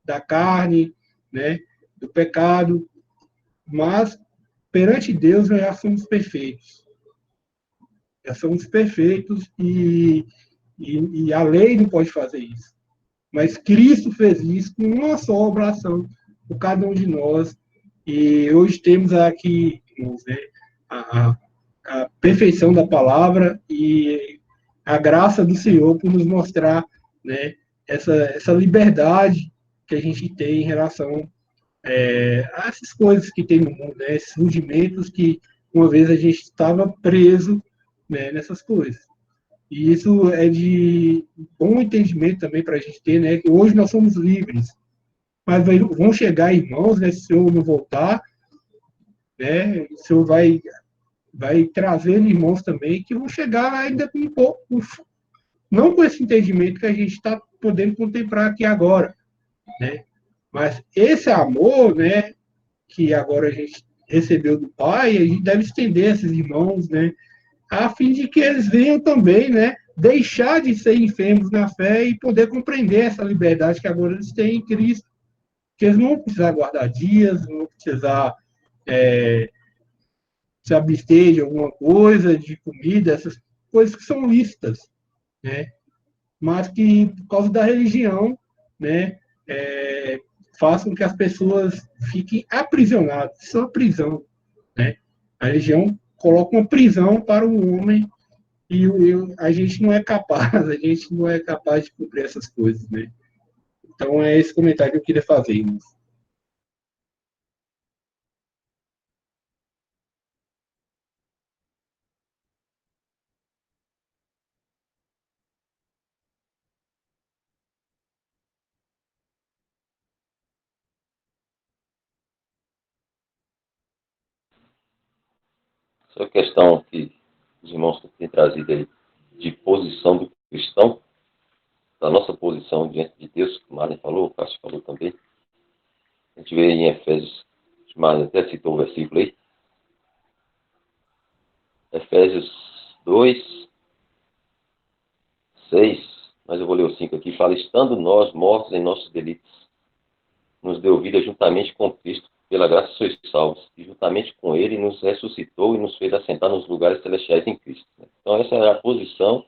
da carne, né, do pecado, mas perante Deus nós já somos perfeitos. Já somos perfeitos e a lei não pode fazer isso. Mas Cristo fez isso com uma só obração por cada um de nós. E hoje temos aqui, né, a, a perfeição da palavra e a graça do Senhor por nos mostrar, né, essa liberdade que a gente tem em relação a essas coisas que tem no mundo, né, esses rudimentos que uma vez a gente estava preso, né, nessas coisas. E isso é de bom entendimento também para a gente ter, né, que hoje nós somos livres, mas vão chegar irmãos, né, se o Senhor não voltar, né, o Senhor vai trazer irmãos também que vão chegar ainda com um pouco, não com esse entendimento que a gente está podendo contemplar aqui agora, né? Mas esse amor, né, que agora a gente recebeu do Pai, a gente deve estender a esses irmãos, né, a fim de que eles venham também, né, deixar de ser enfermos na fé e poder compreender essa liberdade que agora eles têm em Cristo, que eles não vão precisar guardar dias, não vão precisar se abster de alguma coisa, de comida, essas coisas que são lícitas, né? Mas que, por causa da religião, né, façam que as pessoas fiquem aprisionadas. Isso é uma prisão, né? A religião coloca uma prisão para o homem e a gente não é capaz, a gente não é capaz de cumprir essas coisas, né? Então é esse comentário que eu queria fazer, irmãos. Essa questão que os irmãos têm trazido aí de posição do cristão, da nossa posição diante de Deus, que o Marlon falou, o Cássio falou também. A gente vê em Efésios, o Marlon até citou o versículo aí, Efésios 2, 6, mas eu vou ler o 5 aqui, fala, estando nós mortos em nossos delitos, nos deu vida juntamente com Cristo, pela graça sois salvos, e juntamente com Ele nos ressuscitou e nos fez assentar nos lugares celestiais em Cristo. Então essa é a posição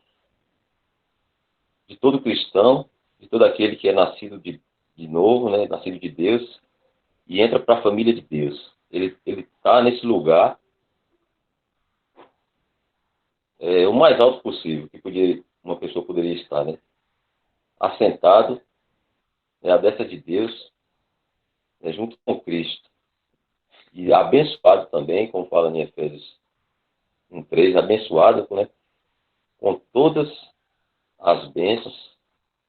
de todo cristão, de todo aquele que é nascido de novo, né, nascido de Deus, e entra para a família de Deus. Ele está nesse lugar o mais alto possível que uma pessoa poderia estar, né? Assentado, à destra de Deus, junto com Cristo. E abençoado também, como fala em Efésios 1:3, abençoado, né, com todas as bênçãos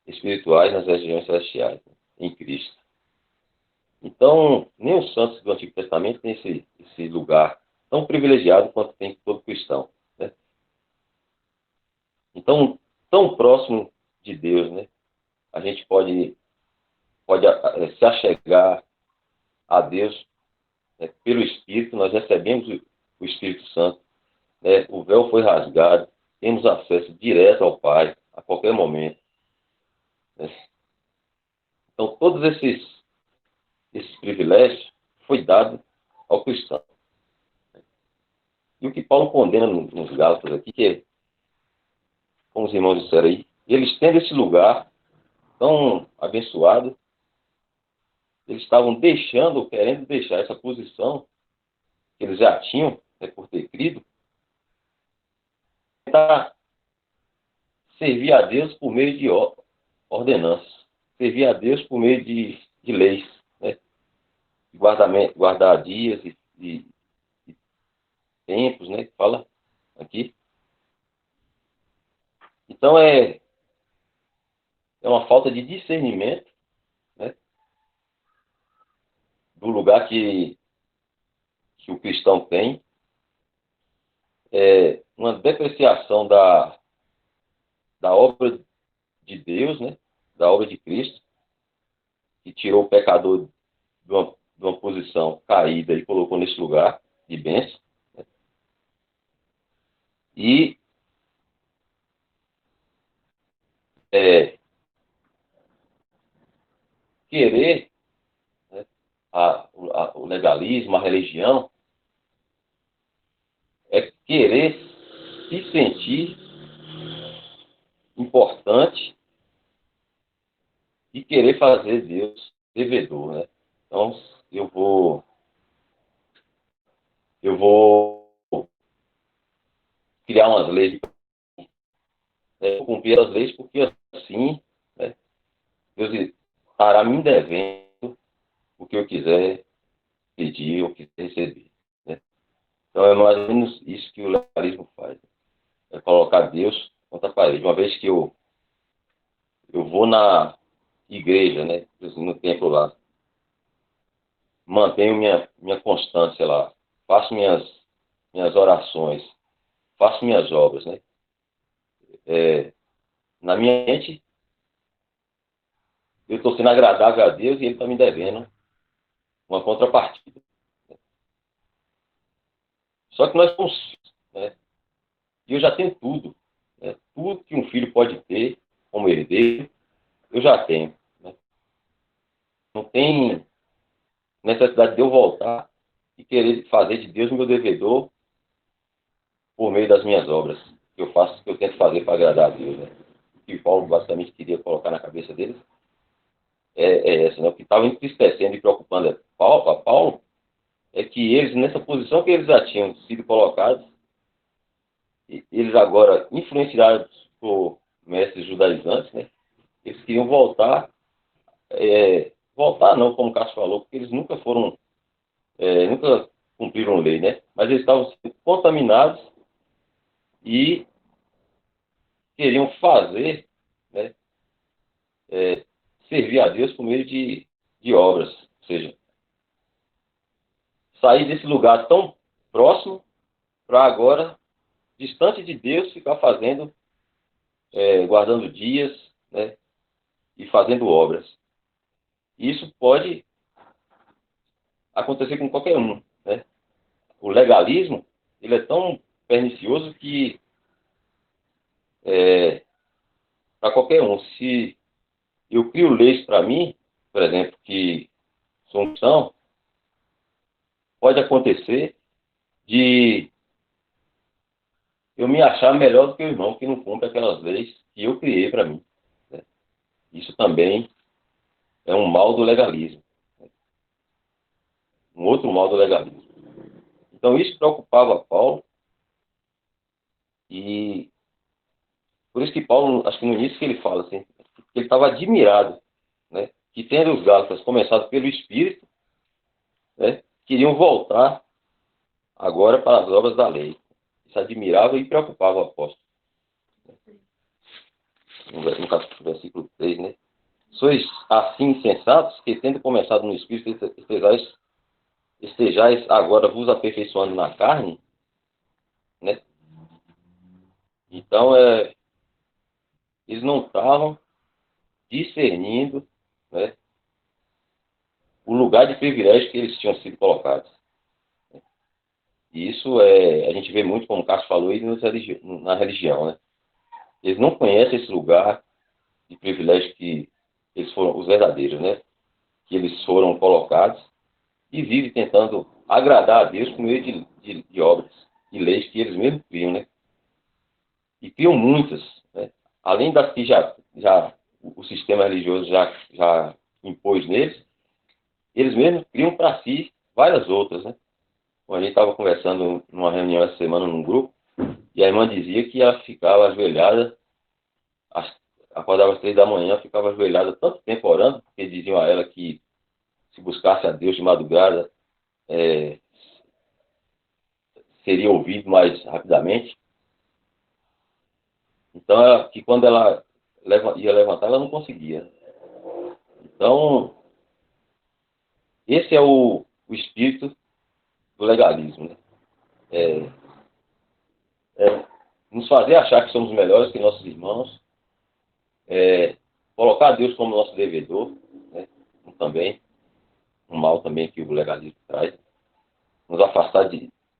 espirituais nas regiões celestiais, né, em Cristo. Então, nem os santos do Antigo Testamento têm esse lugar tão privilegiado quanto tem todo cristão, né? Então, tão próximo de Deus, né? A gente pode se achegar a Deus, né, pelo Espírito. Nós recebemos o Espírito Santo, né? O véu foi rasgado, temos acesso direto ao Pai a qualquer momento, né? Então, todos esses privilégios foi dado ao cristão. E o que Paulo condena nos Gálatas aqui, que é, como os irmãos disseram aí, eles tendo esse lugar tão abençoado, eles estavam querendo deixar essa posição que eles já tinham, né, por ter crido, para servir a Deus por meio de ordenanças, servir a Deus por meio de leis, né, guardar dias e tempos, né, que fala aqui. Então é uma falta de discernimento, né, do lugar que o cristão tem, é uma depreciação da obra de Deus, né, da obra de Cristo, que tirou o pecador de uma posição caída e colocou nesse lugar de bênção, né, e querer, né, o legalismo, a religião, é querer se sentir importante e querer fazer Deus devedor, né? Então, eu vou criar umas leis, vou cumprir as leis, porque assim, né, Deus estará me devendo o que eu quiser pedir ou quiser receber, né? Então, é mais ou menos isso que o legalismo faz, né? É colocar Deus contra a parede. Uma vez que eu vou na igreja, né, no templo lá, mantenho minha constância lá, faço minhas orações, faço minhas obras, né? Na minha mente, eu estou sendo agradável a Deus e Ele está me devendo uma contrapartida. Só que nós somos filhos, né? E eu já tenho tudo, né? Tudo que um filho pode ter como herdeiro, eu já tenho, né? Não tem necessidade de eu voltar e querer fazer de Deus meu devedor por meio das minhas obras, que eu faço, que eu tento fazer para agradar a Deus, né? O que Paulo basicamente queria colocar na cabeça deles é essa, né? O que estava entristecendo e preocupando a Paulo é que eles, nessa posição que eles já tinham sido colocados, eles agora, influenciados por mestres judaizantes, né? Eles queriam voltar não, como o Cássio falou, porque eles nunca nunca cumpriram lei, né? Mas eles estavam sendo contaminados e queriam fazer, né, servir a Deus por meio de obras, ou seja, sair desse lugar tão próximo para agora, distante de Deus, ficar fazendo, guardando dias, né, e fazendo obras. Isso pode acontecer com qualquer um, né? O legalismo, ele é tão pernicioso que para qualquer um, se eu crio leis para mim, por exemplo, que sou um cristão, pode acontecer de eu me achar melhor do que o irmão que não cumpre aquelas leis que eu criei para mim, né? Isso também é um mal do legalismo, né? Um outro mal do legalismo. Então, isso preocupava Paulo, e por isso que Paulo, acho que no início que ele fala assim, que ele estava admirado, né, que tendo os Gálatas começado pelo Espírito, né, queriam voltar agora para as obras da lei. Isso admirava e preocupava o apóstolo. No versículo 3, né? Sois assim insensatos, que tendo começado no Espírito, estejais agora vos aperfeiçoando na carne, né? Então, eles não estavam discernindo, né, o lugar de privilégio que eles tinham sido colocados. E isso a gente vê muito, como o Cássio falou, aí na religião, né? Eles não conhecem esse lugar de privilégio que eles foram, os verdadeiros, né? Que eles foram colocados e vivem tentando agradar a Deus por meio de obras, de leis que eles mesmos criam, né? E criam muitas, né? Além das que já o sistema religioso já impôs neles, eles mesmos criam para si várias outras, né? A gente estava conversando numa reunião essa semana num grupo, e a irmã dizia que ela ficava ajoelhada, acordava às 3 da manhã, ficava ajoelhada tanto tempo orando, porque diziam a ela que se buscasse a Deus de madrugada, seria ouvido mais rapidamente. Então, que quando ela ia levantar, ela não conseguia. Então, esse é o espírito do legalismo, né? Nos fazer achar que somos melhores que nossos irmãos, colocar Deus como nosso devedor, né? Também, um mal também que o legalismo traz, nos afastar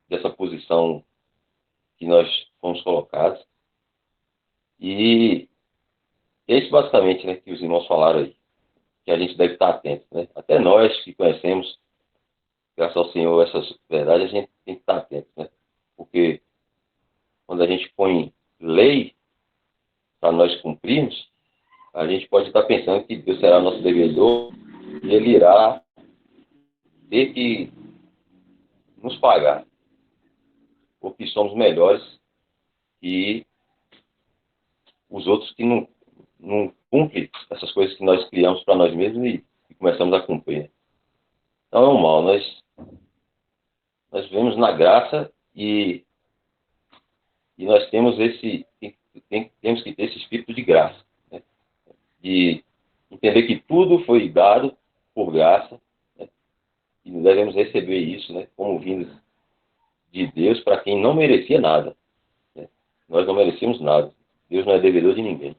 dessa posição que nós fomos colocados. E é isso basicamente, né, que os irmãos falaram aí, que a gente deve estar atento, né? Até nós que conhecemos, graças ao Senhor, essas verdades, a gente tem que estar atento, né? Porque quando a gente põe lei para nós cumprirmos, a gente pode estar pensando que Deus será nosso devedor e Ele irá ter que nos pagar, porque somos melhores que os outros que não cumprem essas coisas que nós criamos para nós mesmos e começamos a cumprir. Então é um mal. Nós vivemos na graça e nós temos temos que ter esse espírito de graça, né? De entender que tudo foi dado por graça, né? E devemos receber isso, né, como vindo de Deus para quem não merecia nada, né? Nós não merecíamos nada. Deus não é devedor de ninguém.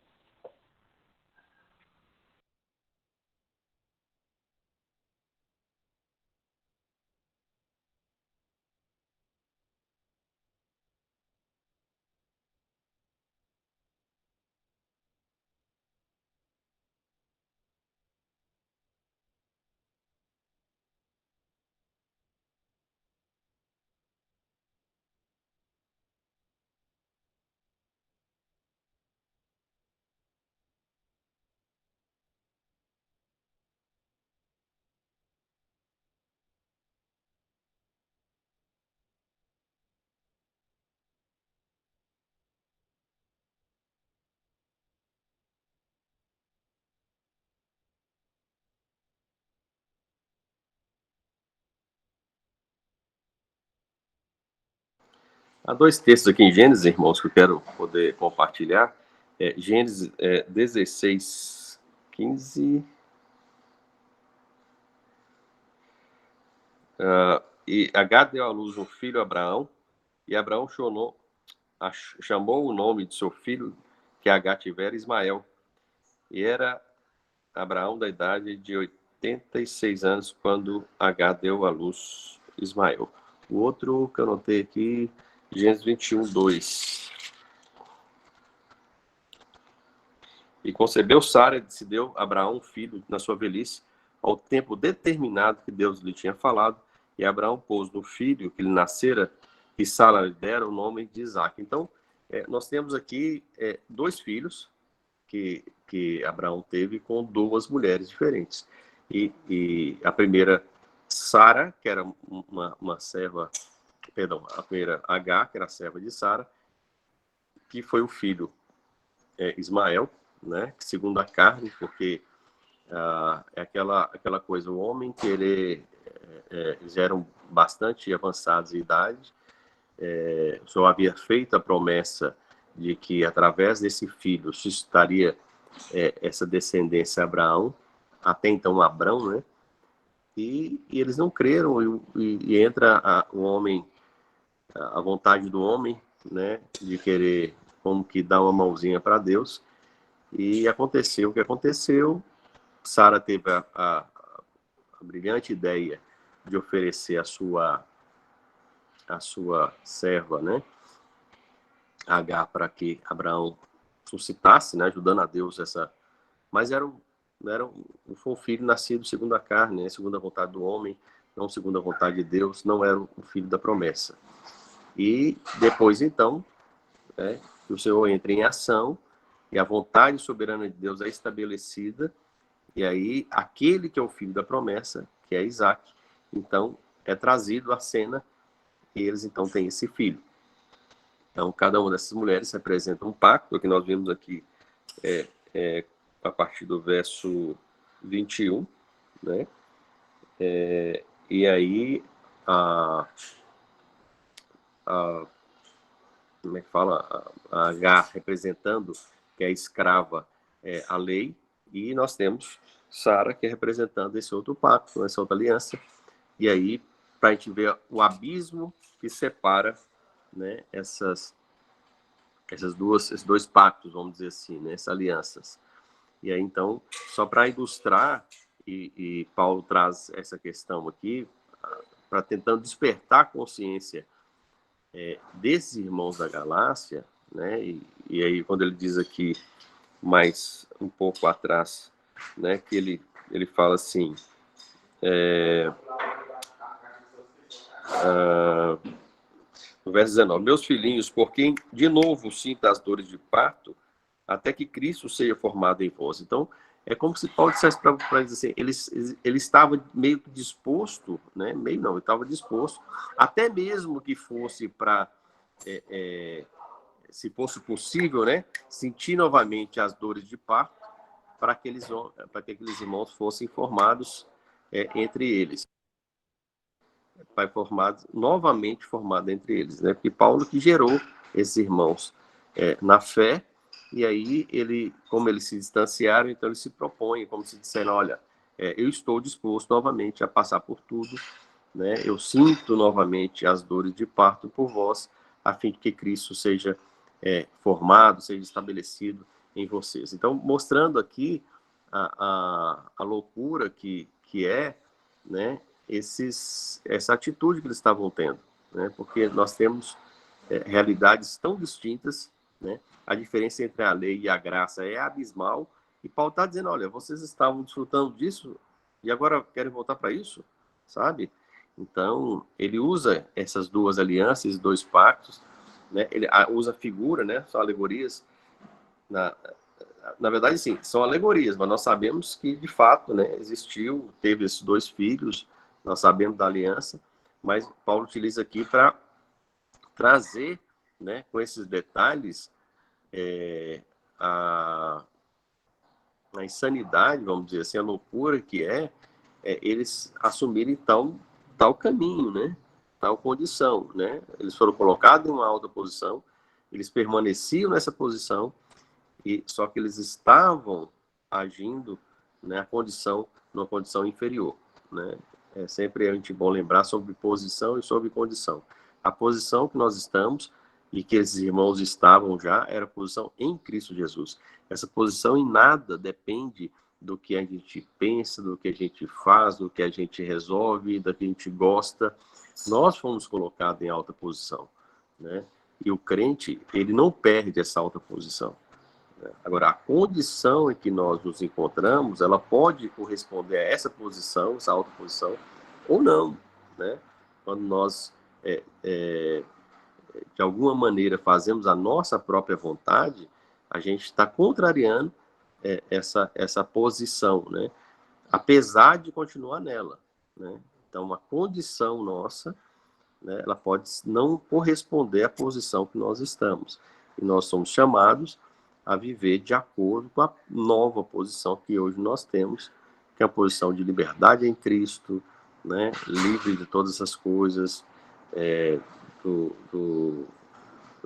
Há dois textos aqui em Gênesis, irmãos, que eu quero poder compartilhar. Gênesis 16, 15. E Agar deu à luz um filho, Abraão, e Abraão chamou o nome de seu filho, que Agar tivera, Ismael. E era Abraão da idade de 86 anos, quando Agar deu à luz Ismael. O outro que eu notei aqui, Gênesis 21, 2. E concebeu Sara e se deu Abraão um filho na sua velhice, ao tempo determinado que Deus lhe tinha falado, e Abraão pôs no filho que lhe nascera, que Sara lhe dera o nome de Isaque. Então, nós temos aqui dois filhos que Abraão teve com duas mulheres diferentes. E a primeira, Sara, que era uma serva, perdão, a primeira, Agar, que era a serva de Sara, que foi o filho Ismael, né, segundo a carne, porque é aquela coisa, o homem querer, já eram bastante avançados em idade, o Senhor havia feito a promessa de que através desse filho suscitaria essa descendência a Abraão, até então Abrão, né, e eles não creram, e entra o homem, a vontade do homem, né, de querer como que dar uma mãozinha para Deus, E aconteceu o que aconteceu. Sara teve a brilhante ideia de oferecer a sua serva, né, Agar, para que Abraão suscitasse, né, ajudando a Deus essa. Mas foi um filho nascido segundo a carne, né, segundo a vontade do homem, não segundo a vontade de Deus, não era o filho da promessa. E depois, então, né, que o Senhor entra em ação e a vontade soberana de Deus é estabelecida, e aí aquele que é o filho da promessa, que é Isaac, então é trazido à cena e eles então têm esse filho. Então cada uma dessas mulheres representa um pacto, que nós vimos aqui a partir do verso 21, né? E aí como é que fala? A Agar representando, que é a escrava, a lei, e nós temos Sara, que é representando esse outro pacto, essa outra aliança. E aí, para a gente ver o abismo que separa, né, esses dois pactos, vamos dizer assim, né, essas alianças. E aí, então, só para ilustrar, e Paulo traz essa questão aqui, para tentando despertar a consciência desses irmãos da Galácia, né, e aí quando ele diz aqui, mais um pouco atrás, né, que ele fala assim, no verso 19, meus filhinhos, por quem de novo sinta as dores de parto, até que Cristo seja formado em vós. Então, é como se Paulo dissesse para eles assim, ele estava meio que disposto, né? Meio não, ele estava disposto, até mesmo que fosse para, se fosse possível, né? Sentir novamente as dores de parto, para que aqueles irmãos fossem formados entre eles. Novamente formado entre eles, né? Porque Paulo que gerou esses irmãos na fé, e aí como eles se distanciaram, então eles se propõem, como se disseram, olha, eu estou disposto novamente a passar por tudo, né? Eu sinto novamente as dores de parto por vós, a fim de que Cristo seja formado, seja estabelecido em vocês. Então, mostrando aqui a loucura que é, né, essa atitude que eles estavam tendo, né? Porque nós temos realidades tão distintas, né? A diferença entre a lei e a graça é abismal, e Paulo está dizendo, olha, vocês estavam desfrutando disso e agora querem voltar para isso, sabe? Então, ele usa essas duas alianças, dois pactos, né? Ele usa figura, né? São alegorias. Na verdade, sim, são alegorias, mas nós sabemos que, de fato, né, teve esses dois filhos, nós sabemos da aliança, mas Paulo utiliza aqui para trazer, né, com esses detalhes, a insanidade, vamos dizer assim, a loucura que eles assumirem tal caminho, né, tal condição, né? Eles foram colocados em uma alta posição, eles permaneciam nessa posição, só que eles estavam agindo, né, numa condição inferior, né? É sempre a gente bom lembrar sobre posição e sobre condição. A posição que nós estamos e que esses irmãos estavam já era a posição em Cristo Jesus. Essa posição em nada depende do que a gente pensa, do que a gente faz, do que a gente resolve, do que a gente gosta. Nós fomos colocados em alta posição, né? E o crente, ele não perde essa alta posição. Agora, a condição em que nós nos encontramos, ela pode corresponder a essa posição, essa alta posição, ou não, né? Quando nós, de alguma maneira, fazemos a nossa própria vontade, a gente está contrariando essa posição, né? Apesar de continuar nela, né? Então, uma condição nossa, né, ela pode não corresponder à posição que nós estamos. E nós somos chamados a viver de acordo com a nova posição que hoje nós temos, que é a posição de liberdade em Cristo, né, livre de todas essas coisas,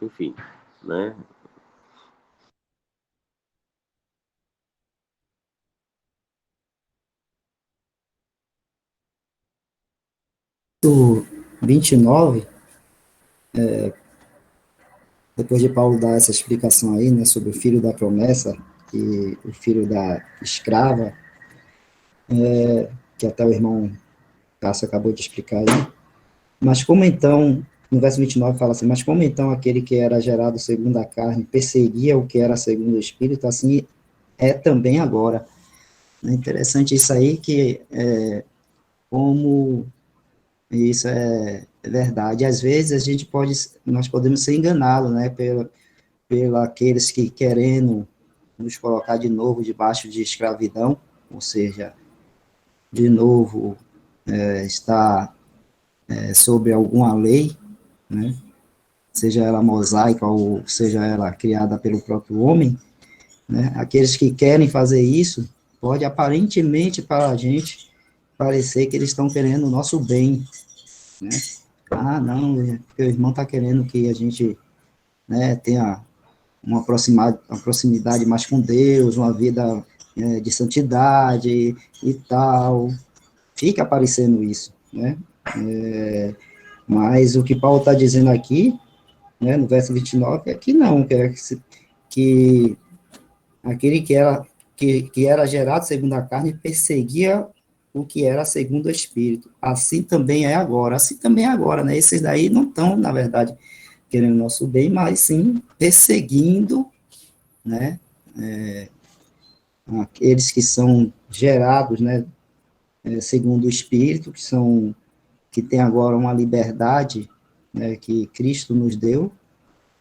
enfim, né? O 29, depois de Paulo dar essa explicação aí, né, sobre o filho da promessa, que o filho da escrava, que até o irmão Cássio acabou de explicar aí, mas como então, no verso 29 fala assim, mas como então aquele que era gerado segundo a carne perseguia o que era segundo o Espírito, assim é também agora. É interessante isso aí, que como isso é verdade. Às vezes nós podemos ser enganados, né, pela aqueles que querendo nos colocar de novo debaixo de escravidão, ou seja, de novo está sobre alguma lei, né, seja ela mosaica ou seja ela criada pelo próprio homem, né, aqueles que querem fazer isso, pode aparentemente para a gente parecer que eles estão querendo o nosso bem, né? Ah, não, porque o irmão está querendo que a gente, né, tenha uma proximidade mais com Deus, uma vida de santidade e tal. Fica aparecendo isso, né? Mas o que Paulo está dizendo aqui, né, no verso 29, é que não, que aquele que era gerado segundo a carne perseguia o que era segundo o Espírito. Assim também é agora. Assim também é agora, né? Esses daí não estão, na verdade, querendo o nosso bem, mas sim perseguindo, né? Aqueles que são gerados, né? Segundo o Espírito, que tem agora uma liberdade, né? Que Cristo nos deu,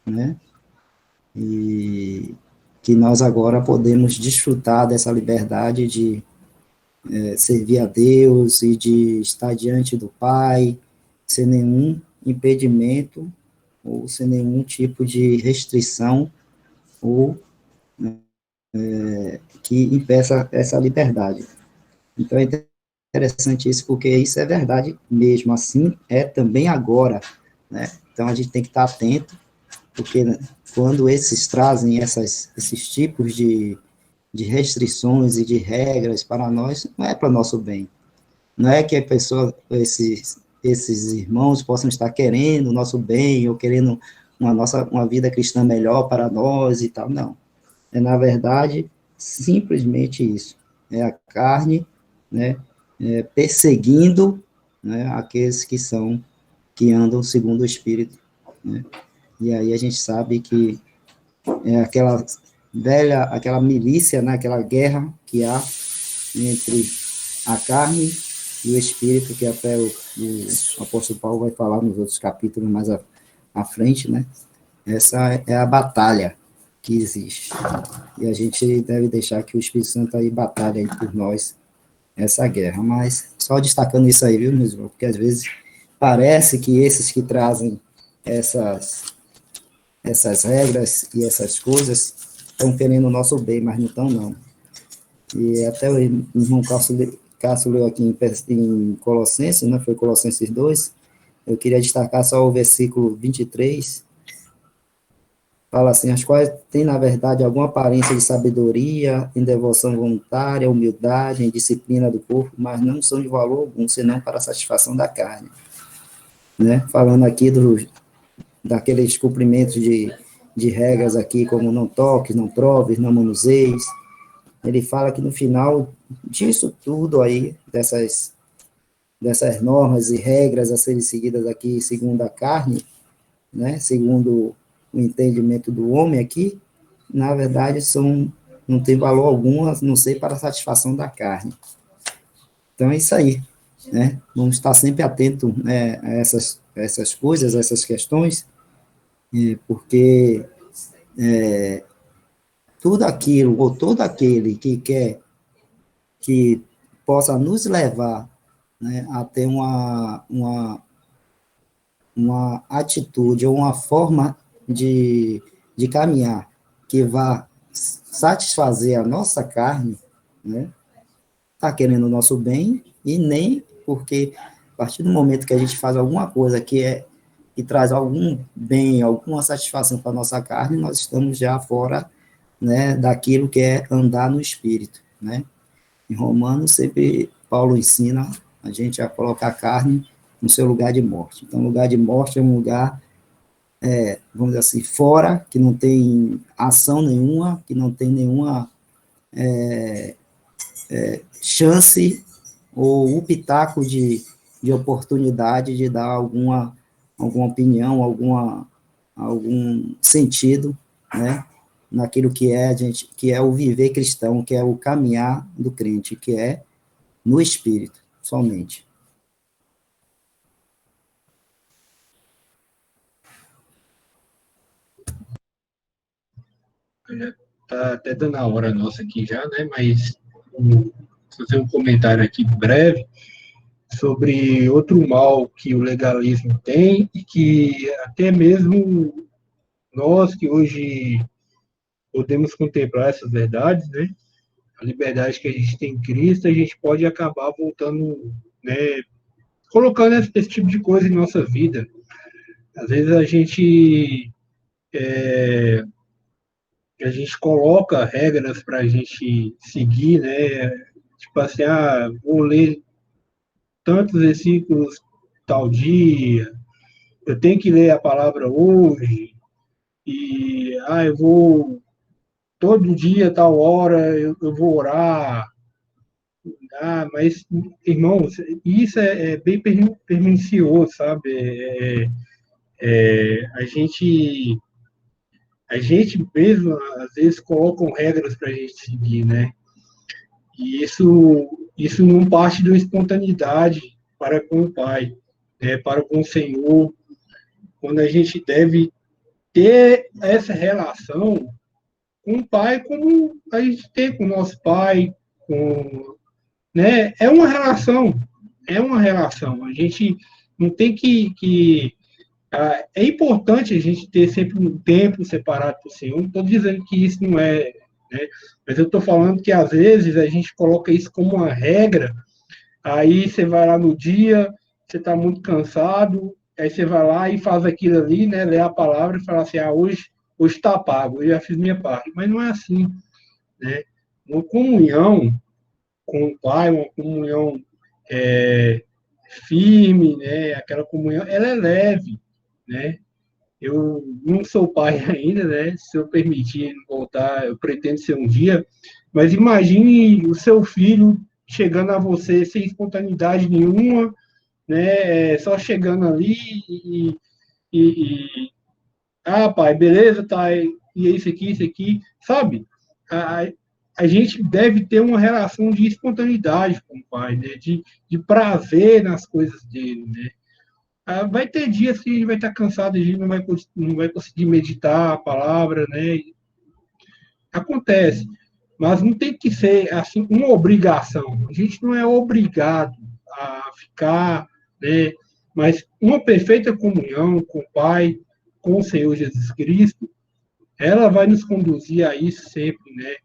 né? E que nós agora podemos desfrutar dessa liberdade de servir a Deus e de estar diante do Pai, sem nenhum impedimento ou sem nenhum tipo de restrição ou que impeça essa liberdade. Então é interessante isso, porque isso é verdade mesmo, assim é também agora, né? Então a gente tem que estar atento, porque quando esses trazem esses tipos de restrições e de regras para nós, não é para nosso bem. Não é que a pessoa, esses irmãos possam estar querendo o nosso bem, ou querendo uma vida cristã melhor para nós e tal, não. É, na verdade, simplesmente isso. É a carne, né, perseguindo, né, aqueles que andam segundo o Espírito, né? E aí a gente sabe que é aquela milícia, né, aquela guerra que há entre a carne e o espírito, que até o apóstolo Paulo vai falar nos outros capítulos mais à frente, né? Essa é a batalha que existe. E a gente deve deixar que o Espírito Santo aí batalhe aí por nós essa guerra. Mas só destacando isso aí, viu, meus irmãos? Porque às vezes parece que esses que trazem essas regras e essas coisas estão querendo o nosso bem, mas não estão, não. E até o irmão Cássio leu aqui em Colossenses, né, foi Colossenses 2, eu queria destacar só o versículo 23, fala assim, as quais têm, na verdade, alguma aparência de sabedoria, em devoção voluntária, humildade, em disciplina do corpo, mas não são de valor algum, senão para a satisfação da carne. Né? Falando aqui daqueles cumprimentos de regras aqui, como não toques, não proves, não manuseis. Ele fala que no final disso tudo aí, dessas normas e regras a serem seguidas aqui segundo a carne, né, segundo o entendimento do homem aqui, na verdade não tem valor algum, a não ser para a satisfação da carne. Então é isso aí, né? Vamos estar sempre atentos, né, a essas coisas, a essas questões, porque tudo aquilo, ou todo aquele que quer que possa nos levar, né, a ter uma atitude ou uma forma de caminhar que vá satisfazer a nossa carne, né, está querendo o nosso bem, e nem porque a partir do momento que a gente faz alguma coisa que traz algum bem, alguma satisfação para a nossa carne, nós estamos já fora, né, daquilo que é andar no Espírito, né? Em Romanos, sempre Paulo ensina a gente a colocar a carne no seu lugar de morte. Então, lugar de morte é um lugar, vamos dizer assim, fora, que não tem ação nenhuma, que não tem nenhuma chance ou o pitaco de oportunidade de dar alguma opinião, algum sentido, né, naquilo que é o viver cristão, que é o caminhar do crente, que é no Espírito, somente. Está até dando a hora nossa aqui já, né? Mas vou fazer um comentário aqui breve sobre outro mal que o legalismo tem e que até mesmo nós que hoje podemos contemplar essas verdades, né? A liberdade que a gente tem em Cristo, a gente pode acabar voltando, né? Colocando esse tipo de coisa em nossa vida. Às vezes a gente coloca regras para a gente seguir, né? Tipo assim, vou ler tantos versículos tal dia, eu tenho que ler a palavra hoje, e eu vou todo dia, tal hora, eu vou orar. Mas, irmãos, isso é bem pernicioso, sabe? A gente mesmo, às vezes, coloca regras para a gente seguir, né? E isso não parte da espontaneidade para com o Pai, né? Para com o Senhor, quando a gente deve ter essa relação com o Pai como a gente tem com o nosso Pai, né? É uma relação. A gente não tem é importante a gente ter sempre um tempo separado para o Senhor. Não estou dizendo que isso não é, né? Mas eu estou falando que às vezes a gente coloca isso como uma regra. Aí você vai lá no dia, você está muito cansado, aí você vai lá e faz aquilo ali, né? Lê a palavra e fala assim: hoje está pago, eu já fiz minha parte. Mas não é assim, né? Uma comunhão com o Pai, uma comunhão é, firme, né? Aquela comunhão, ela é leve, né? Eu não sou pai ainda, né? Se eu permitir voltar, eu pretendo ser um dia. Mas imagine o seu filho chegando a você sem espontaneidade nenhuma, né? Só chegando ali e pai, beleza, tá? E é isso aqui, sabe? A, a gente deve ter uma relação de espontaneidade com o pai, né? De prazer nas coisas dele, né? Vai ter dias que a gente vai estar cansado, a gente não vai conseguir meditar a palavra, né? Acontece, mas não tem que ser assim uma obrigação. A gente não é obrigado a ficar, né? Mas uma perfeita comunhão com o Pai, com o Senhor Jesus Cristo, ela vai nos conduzir a isso sempre, né?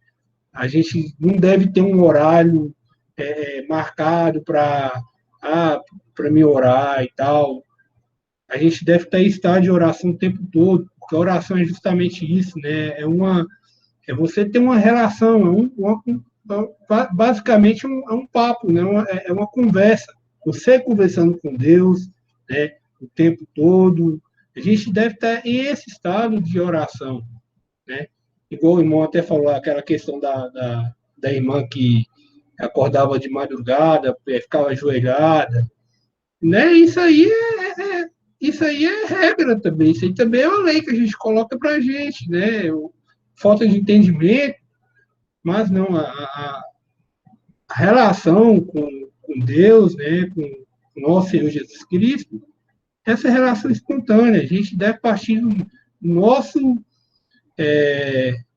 A gente não deve ter um horário marcado para me orar e tal. A gente deve estar em estado de oração o tempo todo, porque a oração é justamente isso, né? É você ter uma relação, basicamente é um papo, né? É uma conversa. Você conversando com Deus, né? O tempo todo. A gente deve estar em esse estado de oração, né? Igual o irmão até falou, aquela questão da irmã que acordava de madrugada, ficava ajoelhada, né? Isso aí é regra também. Isso aí também é uma lei que a gente coloca para a gente, né? Falta de entendimento, mas não, a relação com Deus, né? Com o nosso Senhor Jesus Cristo, essa relação espontânea. A gente deve partir do nosso,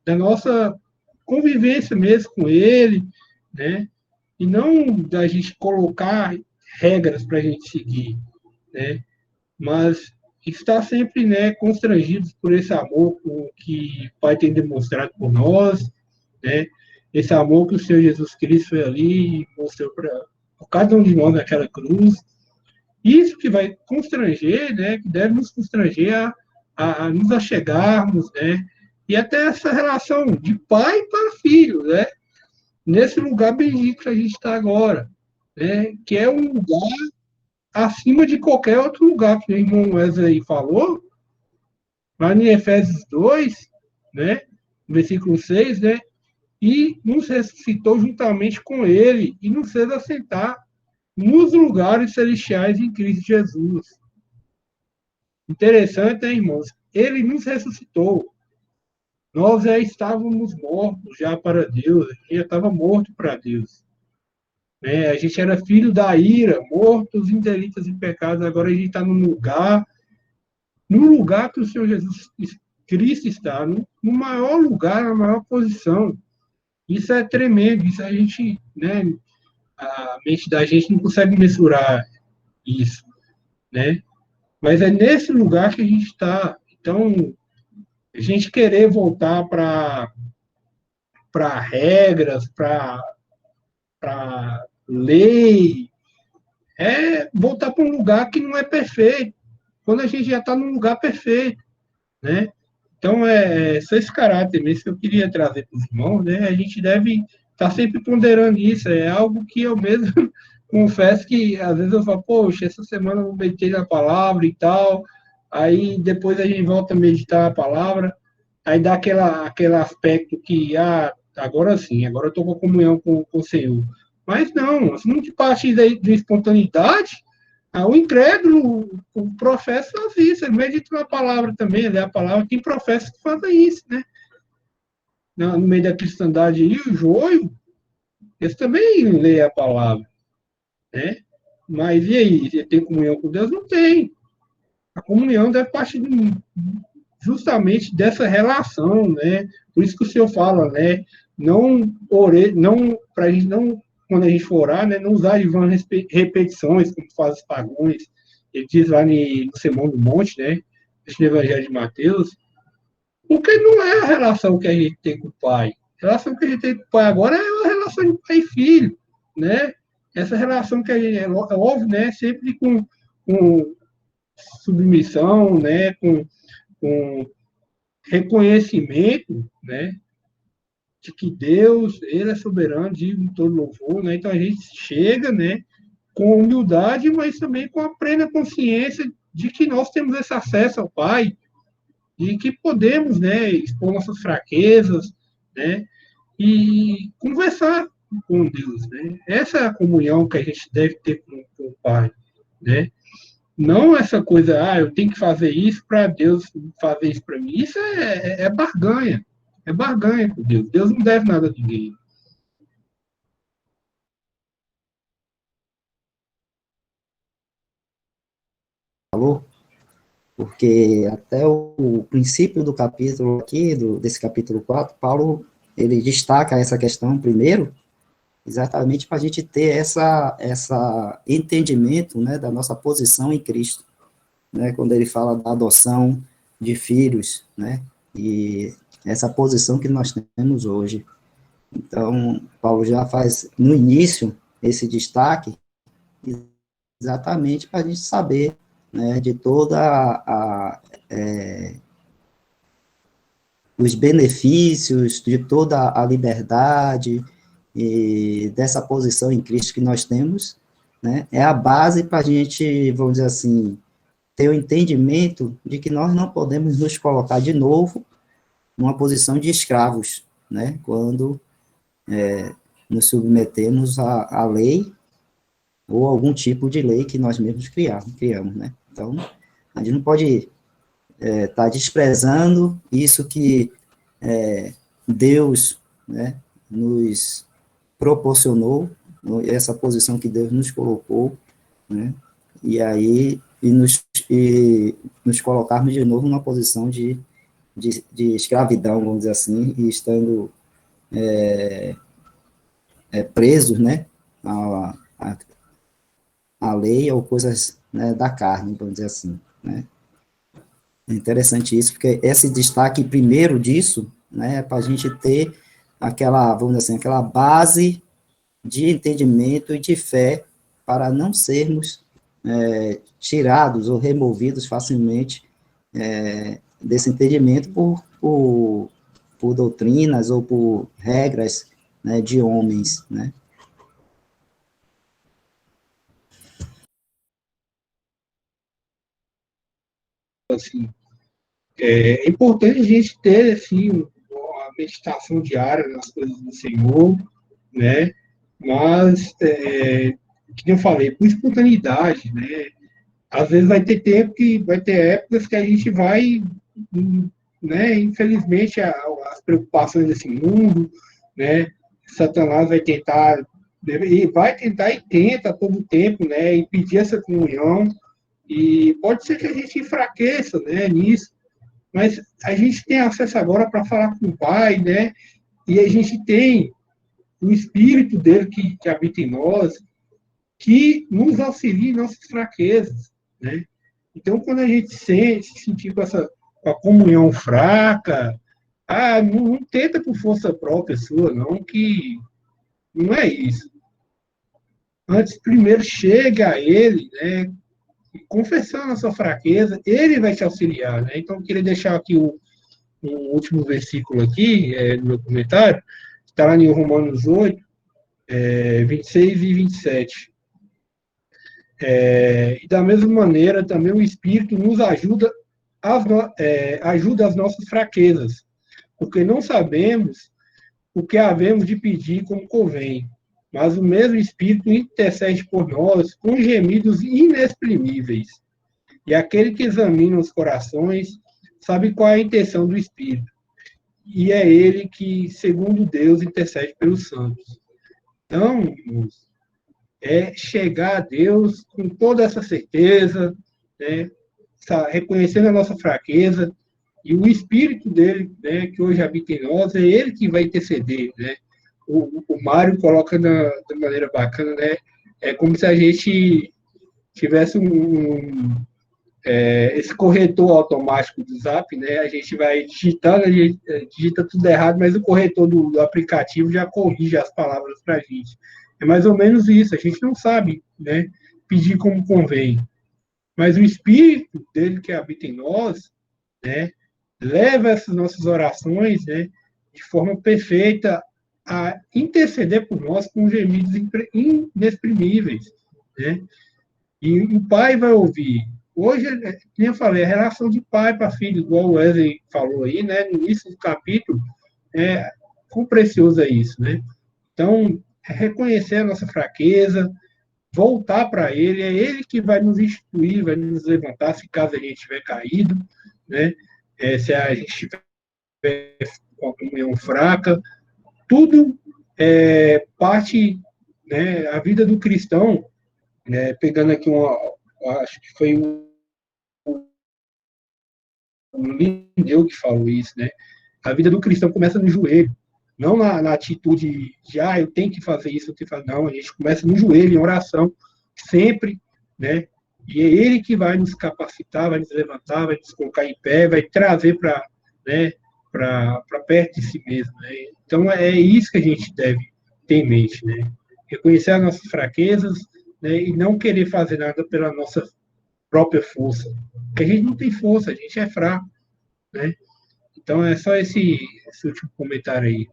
da nossa convivência mesmo com Ele, né? E não da gente colocar regras para a gente seguir, né? Mas estar sempre, né, constrangidos por esse amor que o Pai tem demonstrado por nós, né? Esse amor que o Senhor Jesus Cristo foi ali e mostrou para cada um de nós naquela cruz. Isso que vai constranger, né, que deve nos constranger a nos achegarmos, né? E até essa relação de pai para filho, né? Nesse lugar bendito que a gente está agora, né? Que é um lugar acima de qualquer outro lugar que o irmão Wesley falou, lá em Efésios 2, né, versículo 6, né, e nos ressuscitou juntamente com ele e nos fez assentar nos lugares celestiais em Cristo Jesus. Interessante, hein, irmãos? Ele nos ressuscitou. Nós já estávamos mortos já para Deus, a gente já estava morto para Deus. Né? A gente era filho da ira, mortos em delitos e pecados, agora a gente está no lugar que o Senhor Jesus Cristo está, no maior lugar, na maior posição. Isso é tremendo, isso a gente, né, a mente da gente não consegue mensurar isso, né? Mas é nesse lugar que a gente está. Então, a gente querer voltar para regras, para lei, é voltar para um lugar que não é perfeito, quando a gente já está num lugar perfeito, né? Então, só esse caráter mesmo que eu queria trazer para os irmãos, né? A gente deve estar sempre ponderando isso, é algo que eu mesmo confesso que às vezes eu falo, poxa, essa semana eu meditei na palavra e tal, aí depois a gente volta a meditar a palavra, aí dá aquele aspecto que, agora sim, agora eu estou com comunhão com o Senhor. Mas não, se não te parte de espontaneidade, o incrédulo, o profeta faz isso, ele medita na palavra também, lê a palavra, tem profetas que fazem isso, né? No meio da cristandade aí, o joio, eles também lê a palavra, né? Mas e aí, você tem comunhão com Deus? Não tem. A comunhão deve partir justamente dessa relação, né? Por isso que o Senhor fala, né? Não para a gente não, quando a gente for orar, né? Não usar de vãs repetições, como faz os pagões. Ele diz lá no Sermão do Monte, né? No Evangelho de Mateus, porque não é a relação que a gente tem com o Pai. A relação que a gente tem com o Pai agora é a relação de pai e filho, né? Essa relação que a gente, é óbvio, né? Sempre com submissão, né? Com reconhecimento, né, de que Deus, ele é soberano, digno de todo louvor, né? Então a gente chega, né, com humildade, mas também com a plena consciência de que nós temos esse acesso ao Pai e que podemos, né, expor nossas fraquezas, né, e conversar com Deus, né? Essa é a comunhão que a gente deve ter com o Pai, né? Não essa coisa, eu tenho que fazer isso para Deus fazer isso para mim. Isso é barganha. É barganha com Deus. Deus não deve nada a ninguém. Falou? Porque até o princípio do capítulo aqui, desse capítulo 4, Paulo, ele destaca essa questão primeiro, exatamente para a gente ter essa entendimento, né, da nossa posição em Cristo, né, quando ele fala da adoção de filhos, né, e essa posição que nós temos hoje. Então, Paulo já faz, no início, esse destaque, exatamente para a gente saber, né, de toda os benefícios, de toda a liberdade e dessa posição em Cristo que nós temos, né, é a base para a gente, vamos dizer assim, ter o entendimento de que nós não podemos nos colocar de novo numa posição de escravos, né, quando nos submetemos à lei ou algum tipo de lei que nós mesmos criamos, né? Então, a gente não pode estar desprezando isso que Deus, né, nos proporcionou, essa posição que Deus nos colocou, né? E aí nos colocarmos de novo numa posição de escravidão, vamos dizer assim, e estando presos, né, a lei ou coisas, né, da carne, vamos dizer assim, né. É interessante isso, porque esse destaque primeiro disso, né, é para a gente ter aquela, vamos dizer assim, aquela base de entendimento e de fé para não sermos tirados ou removidos facilmente desse entendimento por doutrinas ou por regras, né, de homens, né. Assim, é importante a gente ter assim, meditação diária nas coisas do Senhor, né? Mas, como eu falei, por espontaneidade, né? Às vezes vai ter épocas que a gente vai, né? Infelizmente, as preocupações desse mundo, né? Satanás vai tentar e tenta a todo tempo, né? Impedir essa comunhão, e pode ser que a gente enfraqueça, né? Nisso, mas a gente tem acesso agora para falar com o Pai, né? E a gente tem o Espírito dele que habita em nós, que nos auxilia em nossas fraquezas, né? Então, quando a gente se sentir com a comunhão fraca, não tenta por força própria sua, não, que não é isso. Antes, primeiro, chega a ele, né? Confessando a sua fraqueza, ele vai te auxiliar, né? Então, eu queria deixar aqui um último versículo aqui, no meu comentário, está lá em Romanos 8, 26 e 27. E da mesma maneira, também o Espírito nos ajuda as nossas fraquezas, porque não sabemos o que havemos de pedir como convém, mas o mesmo Espírito intercede por nós com gemidos inexprimíveis. E aquele que examina os corações sabe qual é a intenção do Espírito, e é ele que, segundo Deus, intercede pelos santos. Então, é chegar a Deus com toda essa certeza, né, reconhecendo a nossa fraqueza, e o Espírito dele, né, que hoje habita em nós, é ele que vai interceder, né? O Mário coloca de maneira bacana, né? É como se a gente tivesse esse corretor automático do Zap, né? A gente vai digitando, a gente digita tudo errado, mas o corretor do aplicativo já corrige as palavras para a gente. É mais ou menos isso. A gente não sabe, né, pedir como convém, mas o Espírito dele que habita em nós, né, leva essas nossas orações, né, de forma perfeita a interceder por nós com gemidos inexprimíveis, né? E o pai vai ouvir. Hoje, como eu falei, a relação de pai para filho, igual o Wesley falou aí, né, no início do capítulo, quão precioso é isso, né? Então, reconhecer a nossa fraqueza, voltar para ele, é ele que vai nos instituir, vai nos levantar, se caso a gente tiver caído, né? Se a gente estiver com a comunhão fraca, tudo parte, né, a vida do cristão, né, pegando aqui acho que foi o Lindeu que falou isso, né? A vida do cristão começa no joelho, não na atitude de, eu tenho que fazer isso, eu tenho que fazer. Não, a gente começa no joelho, em oração, sempre, né? E é ele que vai nos capacitar, vai nos levantar, vai nos colocar em pé, vai trazer para, né, para perto de si mesmo, né? Então, é isso que a gente deve ter em mente, né? Reconhecer as nossas fraquezas, né, e não querer fazer nada pela nossa própria força. Porque a gente não tem força, a gente é fraco, né? Então, é só esse último comentário aí.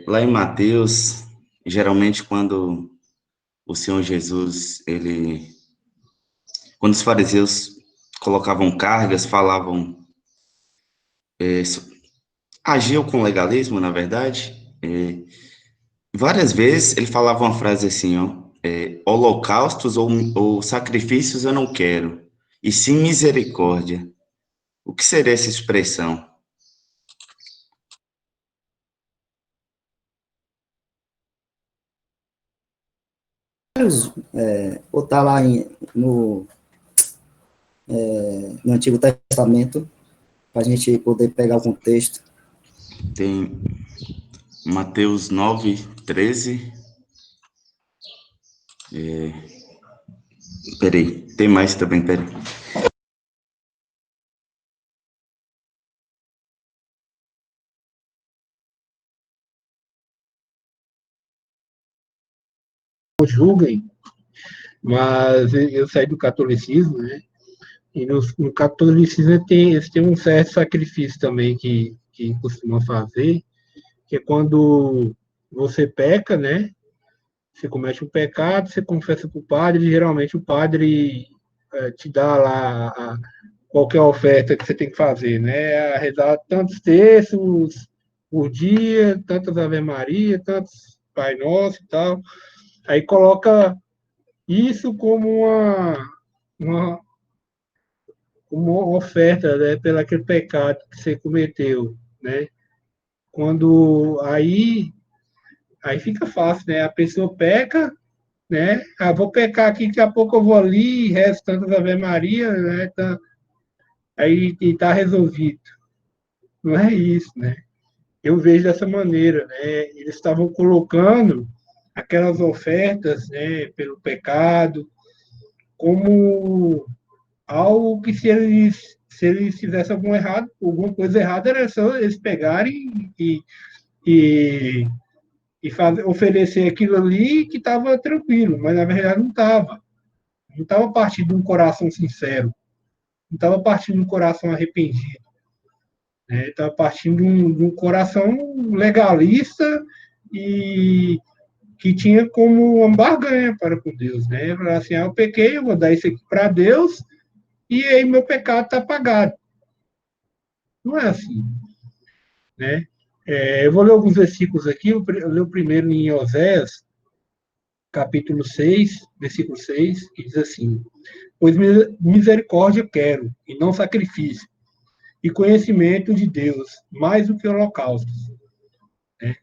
Lá em Mateus, geralmente quando o Senhor Jesus, quando os fariseus colocavam cargas, falavam, agiam com legalismo, na verdade, várias vezes ele falava uma frase assim, ó, holocaustos ou sacrifícios eu não quero, e sim misericórdia. O que seria essa expressão? Botar lá no Antigo Testamento, para a gente poder pegar o contexto. Tem Mateus 9:13. Peraí, tem mais também, peraí. Julguem, mas eu saí do catolicismo, né? E no catolicismo eles têm um certo sacrifício também que costumam fazer, que é quando você peca, né? Você comete um pecado, você confessa para o padre, e geralmente o padre te dá lá qualquer oferta que você tem que fazer, né? A rezar tantos terços por dia, tantas Ave Maria, tantos Pai Nosso e tal. Aí coloca isso como uma, uma oferta, né, pelo aquele pecado que você cometeu, né? Quando aí fica fácil, né? A pessoa peca, né? Ah, vou pecar aqui, daqui a pouco eu vou ali, resto tantas Ave Maria, né? Tá, aí está resolvido. Não é isso, né? Eu vejo dessa maneira, né? Eles estavam colocando aquelas ofertas, né, pelo pecado, como algo que se eles fizessem alguma coisa errada, era só eles pegarem e, oferecer aquilo ali que estava tranquilo, mas na verdade não estava. Não estava partindo de um coração sincero, não estava partindo de um coração arrependido, né? Estava partindo de um coração legalista e que tinha como uma barganha para com Deus, né? Falar assim, eu pequei, eu vou dar isso aqui para Deus e aí meu pecado está pagado. Não é assim, né? Eu vou ler alguns versículos aqui, eu ler o primeiro em Oséias, capítulo 6, versículo 6, que diz assim: Pois misericórdia quero, e não sacrifício, e conhecimento de Deus, mais do que holocaustos. Né?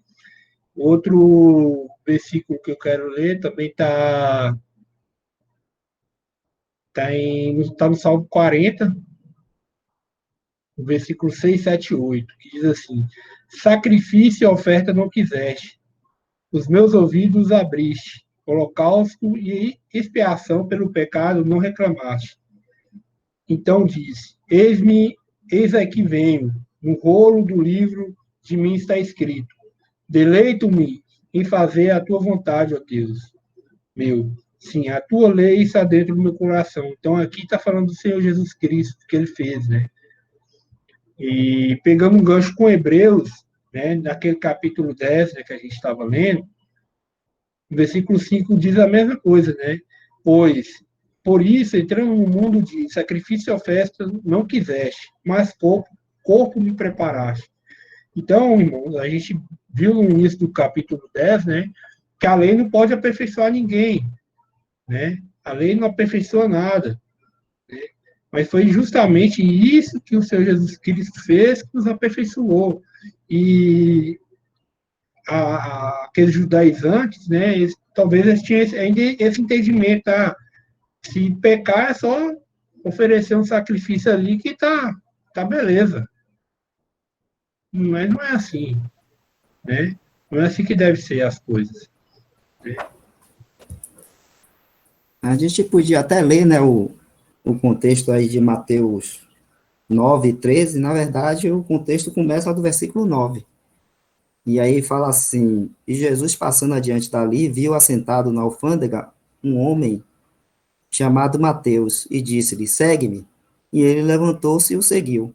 Outro versículo que eu quero ler também tá no Salmo 40, no versículo 6, 7 e 8, que diz assim: Sacrifício e oferta não quiseste, os meus ouvidos abriste, holocausto e expiação pelo pecado não reclamaste. Então disse: eis aqui venho, no rolo do livro de mim está escrito: Deleito-me em fazer a tua vontade, ó Deus meu. Sim, a tua lei está dentro do meu coração. Então aqui está falando do Senhor Jesus Cristo, que ele fez, né? E pegando um gancho com Hebreus, né, naquele capítulo 10, né, que a gente estava lendo, o versículo 5 diz a mesma coisa, né? Pois, por isso, entrando no mundo de sacrifício e oferta, não quiseste, mas corpo me preparaste. Então, irmãos, a gente viu no início do capítulo 10, né, que a lei não pode aperfeiçoar ninguém, né? A lei não aperfeiçoa nada, né? Mas foi justamente isso que o Senhor Jesus Cristo fez que nos aperfeiçoou. E aqueles judaizantes, né, talvez eles tinham ainda esse entendimento, tá? Se pecar é só oferecer um sacrifício ali que tá beleza. Mas não é assim, né? Não é assim que deve ser as coisas. Né? A gente podia até ler, né, o contexto aí de Mateus 9, 13, na verdade, o contexto começa do versículo 9. E aí fala assim: E Jesus, passando adiante dali, viu assentado na alfândega um homem chamado Mateus, e disse-lhe: Segue-me. E ele levantou-se e o seguiu.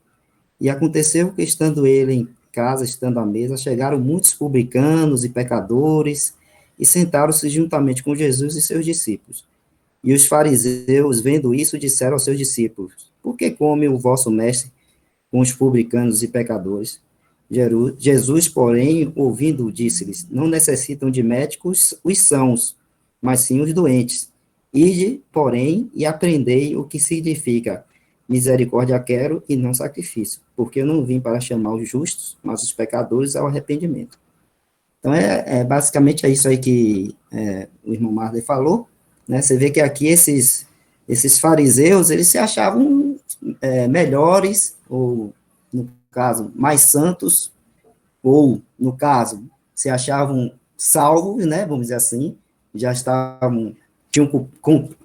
E aconteceu que, estando ele em casa, estando à mesa, chegaram muitos publicanos e pecadores, e sentaram-se juntamente com Jesus e seus discípulos. E os fariseus, vendo isso, disseram aos seus discípulos: Por que come o vosso mestre com os publicanos e pecadores? Jesus, porém, ouvindo, disse-lhes: Não necessitam de médicos os sãos, mas sim os doentes. Ide, porém, e aprendei o que significa misericórdia quero e não sacrifício, porque eu não vim para chamar os justos, mas os pecadores ao arrependimento. Então, basicamente é isso aí que o irmão Marley falou, né? Você vê que aqui esses fariseus, eles se achavam melhores, ou, no caso, mais santos, ou, no caso, se achavam salvos, né? Vamos dizer assim, já estavam,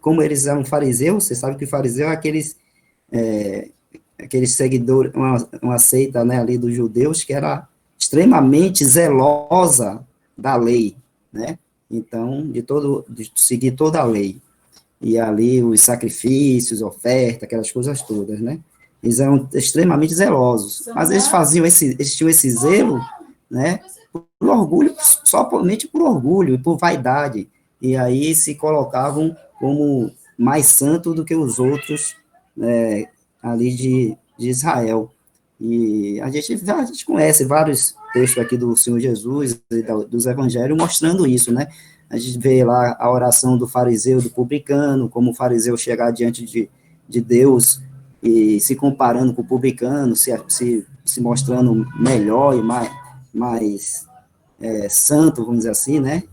como eles eram fariseus, você sabe que fariseu é aqueles seguidores, uma seita, né, ali dos judeus, que era extremamente zelosa da lei, né? Então, de seguir toda a lei. E ali os sacrifícios, oferta, aquelas coisas todas, né? Eles eram extremamente zelosos. Mas eles tinham esse zelo, né? Por orgulho, somente por orgulho e por vaidade. E aí se colocavam como mais santos do que os outros, ali de Israel. E a gente conhece vários textos aqui do Senhor Jesus e dos evangelhos mostrando isso, né? A gente vê lá a oração do fariseu, do publicano, como o fariseu chegar diante de Deus e se comparando com o publicano, se mostrando melhor e mais santo, vamos dizer assim, né?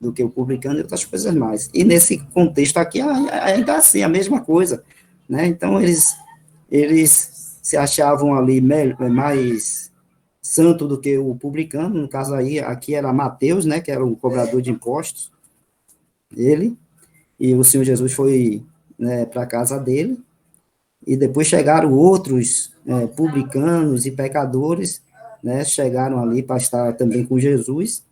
Do que o publicano e outras coisas mais. E nesse contexto aqui, ainda assim, a mesma coisa, né? Então, eles se achavam ali mais santo do que o publicano, no caso aí, aqui era Mateus, né, que era o cobrador de impostos, ele, e o Senhor Jesus foi, né, para a casa dele, e depois chegaram outros publicanos e pecadores, né, chegaram ali para estar também com Jesus,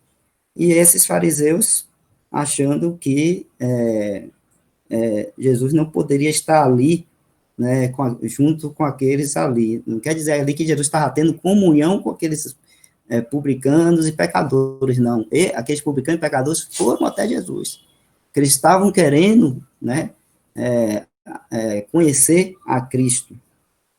e esses fariseus achando que Jesus não poderia estar ali, né, junto com aqueles ali. Não quer dizer ali que Jesus estava tendo comunhão com aqueles publicanos e pecadores, não. E aqueles publicanos e pecadores foram até Jesus, que eles estavam querendo, né, conhecer a Cristo.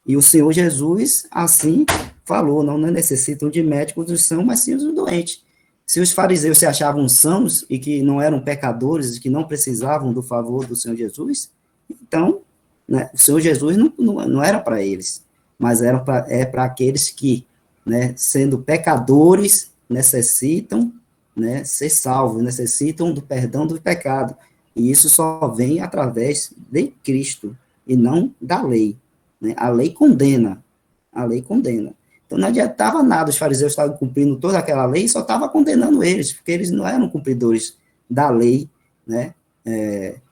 E o Senhor Jesus, assim, falou, não necessitam de médicos os sãos, mas sim os doentes. Se os fariseus se achavam sãos e que não eram pecadores, e que não precisavam do favor do Senhor Jesus, então, né, o Senhor Jesus não era para eles, mas para aqueles que, né, sendo pecadores, necessitam, né, ser salvos, necessitam do perdão do pecado. E isso só vem através de Cristo, e não da lei. Né? A lei condena. A lei condena. Então não adiantava nada, os fariseus estavam cumprindo toda aquela lei e só estava condenando eles, porque eles não eram cumpridores da lei, né?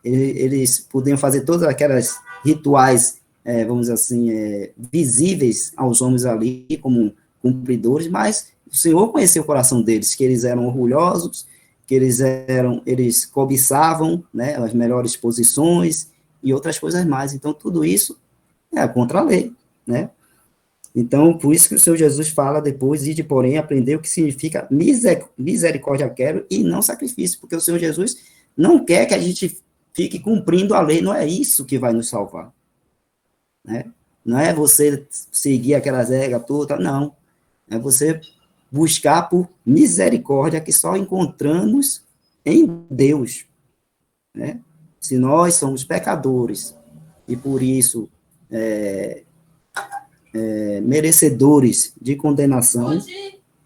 Eles podiam fazer todas aquelas rituais, vamos dizer assim, visíveis aos homens ali como cumpridores, mas o Senhor conheceu o coração deles, que eles eram orgulhosos, que eles cobiçavam, né, as melhores posições e outras coisas mais. Então tudo isso é contra a lei, né? Então, por isso que o Senhor Jesus fala depois, ide, porém, aprender o que significa misericórdia quero e não sacrifício, porque o Senhor Jesus não quer que a gente fique cumprindo a lei, não é isso que vai nos salvar. Né? Não é você seguir aquelas regras todas, não. É você buscar por misericórdia que só encontramos em Deus. Né? Se nós somos pecadores e por isso merecedores de condenação,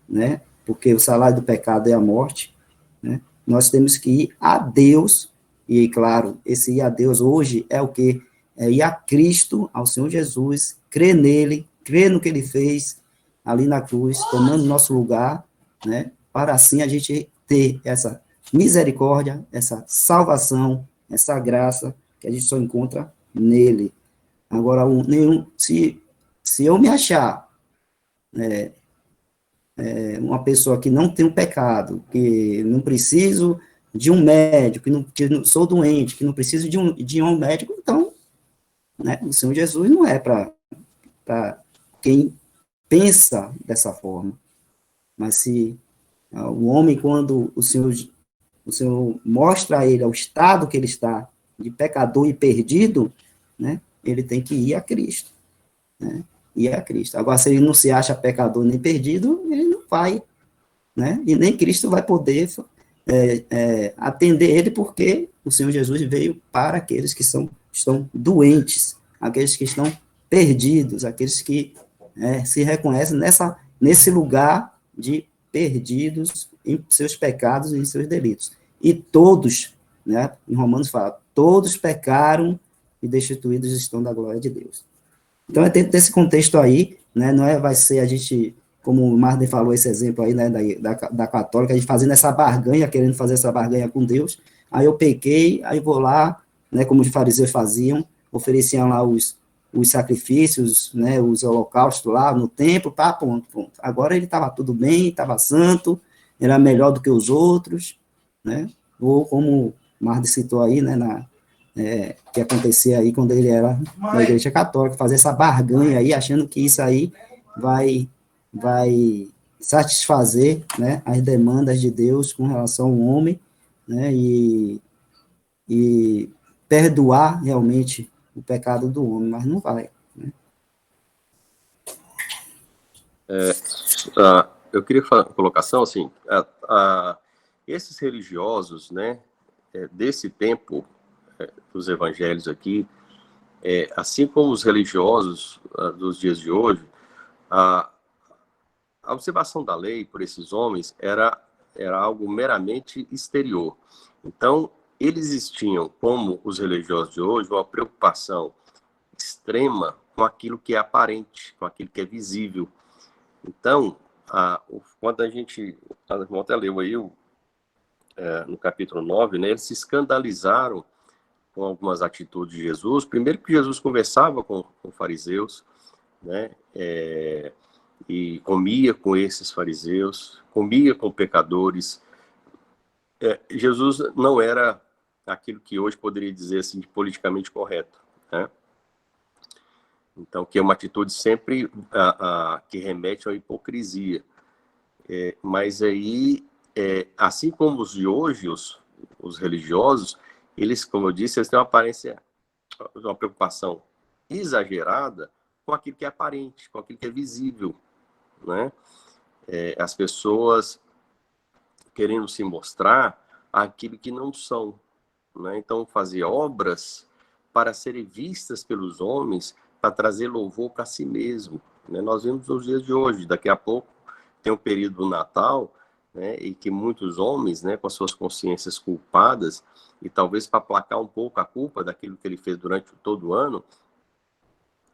né? Porque o salário do pecado é a morte, né? Nós temos que ir a Deus, e claro, esse ir a Deus hoje é o quê? É ir a Cristo, ao Senhor Jesus, crer nele, crer no que ele fez ali na cruz, tomando nosso lugar, né? Para assim a gente ter essa misericórdia, essa salvação, essa graça que a gente só encontra nele. Agora, se eu me achar uma pessoa que não tem um pecado, que não preciso de um médico, que não sou doente, que não preciso de um médico, então, né, o Senhor Jesus não é para quem pensa dessa forma. Mas se o homem, quando o Senhor mostra a ele o estado que ele está, de pecador e perdido, né, ele tem que ir a Cristo. Né? E a Cristo. Agora, se ele não se acha pecador nem perdido, ele não vai, né? E nem Cristo vai poder atender ele, porque o Senhor Jesus veio para aqueles que estão doentes, aqueles que estão perdidos, aqueles que se reconhecem nesse lugar de perdidos em seus pecados e em seus delitos. E todos, né, em Romanos fala, todos pecaram e destituídos estão da glória de Deus. Então, é dentro desse contexto aí, né, não vai ser a gente, como o Marden falou, esse exemplo aí, né, da católica, a gente fazendo essa barganha, querendo fazer essa barganha com Deus, aí eu pequei, aí vou lá, né, como os fariseus faziam, ofereciam lá os sacrifícios, né, os holocaustos lá no templo, tá, ponto. Agora ele estava tudo bem, estava santo, era melhor do que os outros, né, ou como o Marden citou aí, né, que acontecia aí quando ele era na Igreja Católica, fazer essa barganha aí, achando que isso aí vai satisfazer, né, as demandas de Deus com relação ao homem, né, e perdoar realmente o pecado do homem, mas não vai. Né? Eu queria fazer uma colocação assim, esses religiosos, né, desse tempo, dos evangelhos aqui, assim como os religiosos dos dias de hoje, a observação da lei por esses homens era algo meramente exterior. Então, eles tinham, como os religiosos de hoje, uma preocupação extrema com aquilo que é aparente, com aquilo que é visível. Então, quando a gente até leu aí no capítulo 9, né, eles se escandalizaram com algumas atitudes de Jesus. Primeiro que Jesus conversava com fariseus, né, e comia com esses fariseus, comia com pecadores. Jesus não era aquilo que hoje poderia dizer assim, de politicamente correto, né? Então, que é uma atitude sempre que remete à hipocrisia. Mas aí, assim como os de hoje, os religiosos, eles, como eu disse, eles têm uma aparência, uma preocupação exagerada com aquilo que é aparente, com aquilo que é visível, né? As pessoas querendo se mostrar aquilo que não são, né? Então, fazer obras para serem vistas pelos homens, para trazer louvor para si mesmo, né? Nós vemos nos dias de hoje, daqui a pouco tem o período do Natal, né? E que muitos homens, né, com as suas consciências culpadas, e talvez para aplacar um pouco a culpa daquilo que ele fez durante todo o ano,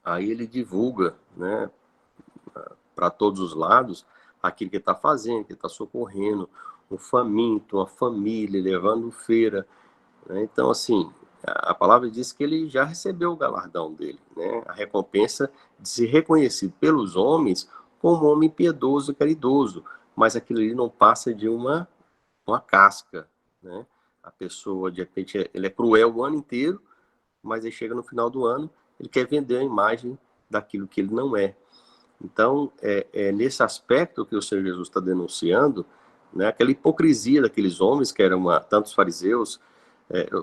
aí ele divulga, né, para todos os lados, aquilo que está fazendo, que está socorrendo um faminto, uma família, levando feira, né? Então, assim, a palavra diz que ele já recebeu o galardão dele, né? A recompensa de ser reconhecido pelos homens como um homem piedoso e caridoso, mas aquilo ali não passa de uma casca, né? A pessoa, de repente, ele é cruel o ano inteiro, mas aí chega no final do ano, ele quer vender a imagem daquilo que ele não é. Então, nesse aspecto que o Senhor Jesus está denunciando, né, aquela hipocrisia daqueles homens que eram tantos fariseus,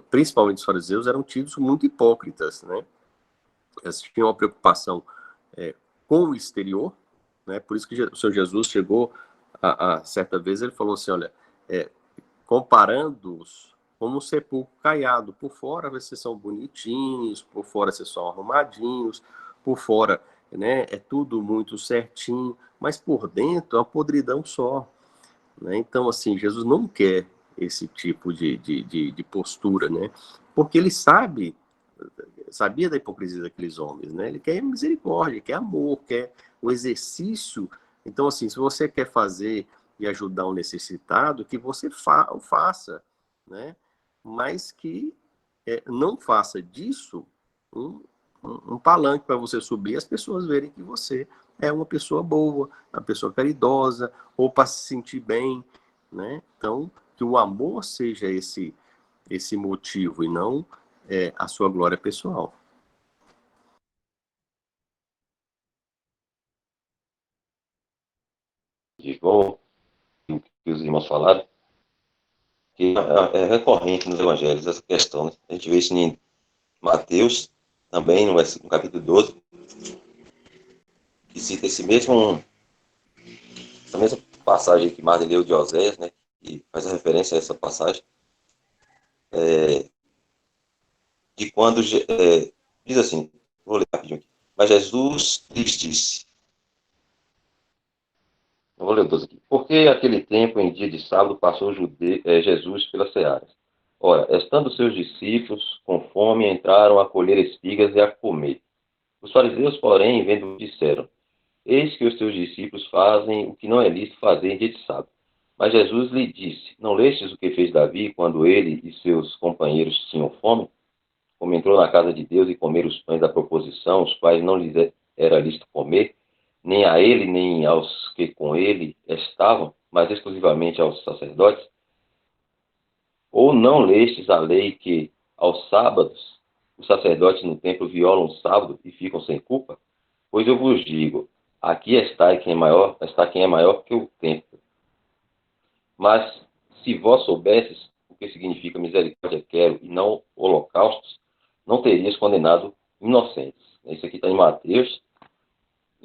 principalmente os fariseus, eram tidos muito hipócritas, né? Eles tinham uma preocupação com o exterior, né? Por isso que o Senhor Jesus chegou a certa vez, ele falou assim, olha, comparando-os como um sepulcro caiado, por fora vocês são bonitinhos, por fora vocês são arrumadinhos, por fora, né, é tudo muito certinho, mas por dentro é uma podridão só, né? Então, assim, Jesus não quer esse tipo de postura, né? Porque ele sabia da hipocrisia daqueles homens, né? Ele quer misericórdia, quer amor, quer o exercício. Então, assim, se você quer fazer e ajudar um necessitado, que você o faça, né? Mas que não faça disso um palanque para você subir e as pessoas verem que você é uma pessoa boa, uma pessoa caridosa, ou para se sentir bem, né? Então, que o amor seja esse motivo e não a sua glória pessoal. Igual o que os irmãos falaram, que é recorrente nos evangelhos essa questão, né? A gente vê isso em Mateus, também no capítulo 12, que cita essa mesma passagem que Martin leu de Oséias, né? Que faz a referência a essa passagem, de quando diz assim, vou ler rapidinho aqui, mas Jesus lhes disse, eu vou ler o 12 aqui, porque aquele tempo, em dia de sábado, passou Jesus pelas searas. Ora, estando seus discípulos com fome, entraram a colher espigas e a comer. Os fariseus, porém, vendo, disseram, eis que os teus discípulos fazem o que não é lícito fazer em dia de sábado. Mas Jesus lhe disse, não lestes o que fez Davi quando ele e seus companheiros tinham fome? Como entrou na casa de Deus e comeram os pães da proposição, os quais não lhes era lícito comer, nem a ele, nem aos que com ele estavam, mas exclusivamente aos sacerdotes? Ou não lestes a lei que, aos sábados, os sacerdotes no templo violam o sábado e ficam sem culpa? Pois eu vos digo, aqui está quem é maior que o templo. Mas, se vós soubesses o que significa misericórdia quero e não holocaustos, não terias condenado inocentes. Isso aqui está em Mateus.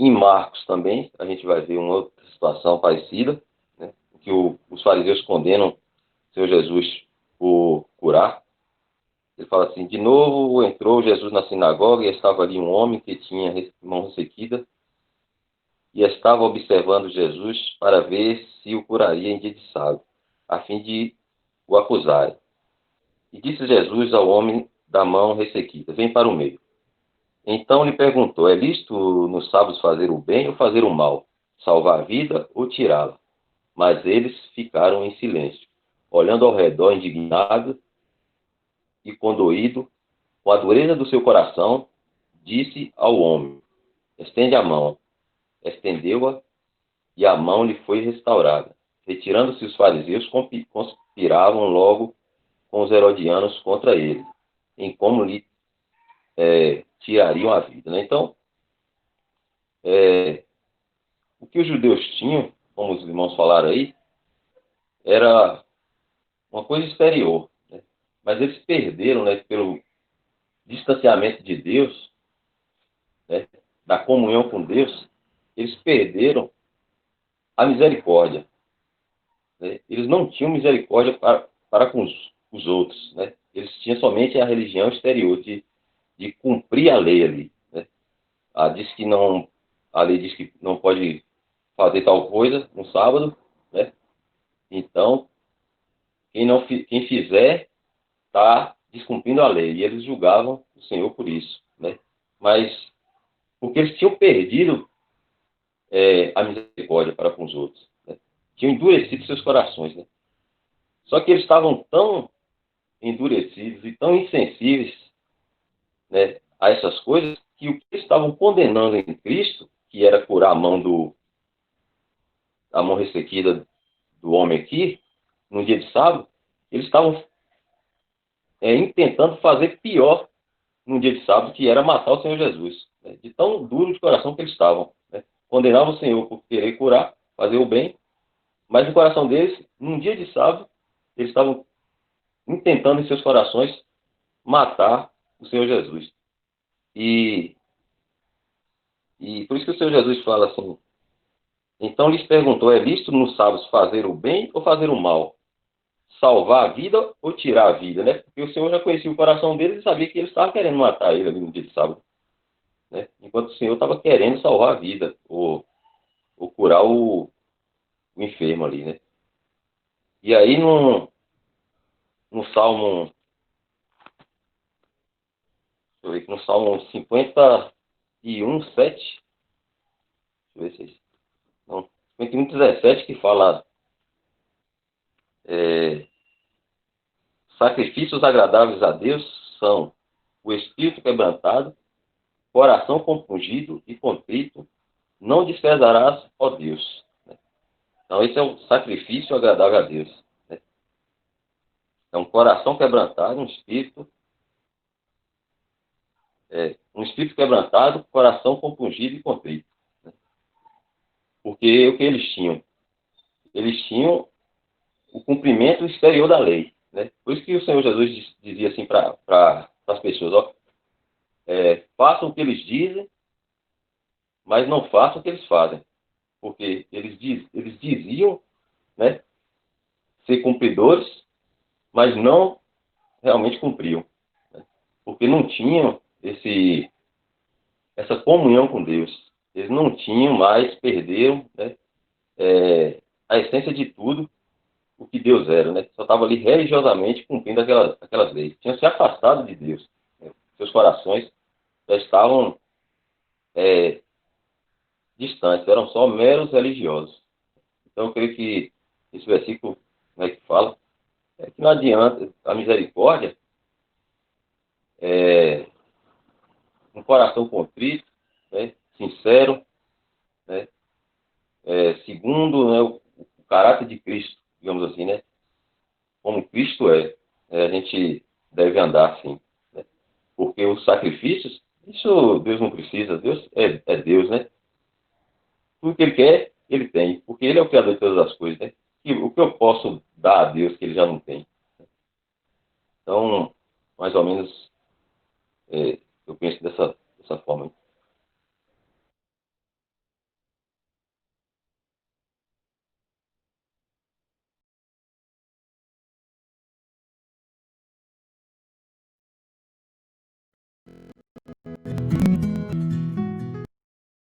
Em Marcos também, a gente vai ver uma outra situação parecida, né, que os fariseus condenam o Senhor Jesus por curar. Ele fala assim: de novo entrou Jesus na sinagoga e estava ali um homem que tinha mão ressequida e estava observando Jesus para ver se o curaria em dia de sábado, a fim de o acusarem. E disse Jesus ao homem da mão ressequida: vem para o meio. Então lhe perguntou: é lícito nos sábados fazer o bem ou fazer o mal, salvar a vida ou tirá-la? Mas eles ficaram em silêncio, olhando ao redor, indignado e condoído, com a dureza do seu coração, disse ao homem: estende a mão. Estendeu-a, e a mão lhe foi restaurada. Retirando-se os fariseus, conspiravam logo com os herodianos contra ele, em como lhe tirariam a vida. Né? Então, o que os judeus tinham, como os irmãos falaram aí, era uma coisa exterior. Né? Mas eles perderam, né, pelo distanciamento de Deus, né, da comunhão com Deus, eles perderam a misericórdia. Né? Eles não tinham misericórdia para com os outros. Né? Eles tinham somente a religião exterior, de cumprir a lei ali. Né? A lei diz que não pode fazer tal coisa no sábado. Né? Então, quem fizer está descumprindo a lei. E eles julgavam o Senhor por isso. Né? Mas, porque eles tinham perdido a misericórdia para com os outros. Né? Tinham endurecido seus corações. Né? Só que eles estavam tão endurecidos e tão insensíveis, né, a essas coisas, que o que eles estavam condenando em Cristo, que era curar a mão ressequida do homem aqui, no dia de sábado, eles estavam intentando fazer pior no dia de sábado, que era matar o Senhor Jesus. Né? De tão duro de coração que eles estavam. Né? Condenavam o Senhor por querer curar, fazer o bem, mas no coração deles, num dia de sábado, eles estavam intentando em seus corações matar o Senhor Jesus. E por isso que o Senhor Jesus fala assim: então lhes perguntou, é lícito nos sábados fazer o bem ou fazer o mal? Salvar a vida ou tirar a vida? Né? Porque o Senhor já conhecia o coração deles e sabia que eles estavam querendo matar ele ali no dia de sábado. Né? Enquanto o Senhor estava querendo salvar a vida, ou curar o enfermo ali. Né? E aí no Salmo... Deixa eu ver aqui, no Salmo 51, 7. Deixa eu ver se é isso. Não, 51, 17, que fala: sacrifícios agradáveis a Deus são o espírito quebrantado, coração compungido e contrito, não desprezarás, ó Deus. Então esse é o sacrifício agradável a Deus. Né? É um coração quebrantado, um espírito quebrantado, coração compungido e contrito. Né? Porque o que eles tinham? Eles tinham o cumprimento exterior da lei. Né? Por isso que o Senhor Jesus dizia assim para as pessoas: ó, façam o que eles dizem, mas não façam o que eles fazem. Porque eles diziam, né, ser cumpridores, mas não realmente cumpriam. Né? Porque não tinham essa comunhão com Deus. Eles não tinham mais, perderam, né, a essência de tudo o que Deus era. Né? Só estava ali religiosamente cumprindo aquelas leis. Tinham se afastado de Deus. Né? Seus corações já estavam distantes, eram só meros religiosos. Então eu creio que esse versículo, né, que fala que não adianta a misericórdia, um coração contrito, né, sincero, né, segundo, né, o caráter de Cristo, digamos assim, né, como Cristo a gente deve andar assim. Né, porque os sacrifícios, isso Deus não precisa, Deus é Deus, né? Tudo que Ele quer, Ele tem, porque Ele é o Criador de todas as coisas, né? E o que eu posso dar a Deus que Ele já não tem? Então, mais ou menos, eu penso dessa forma.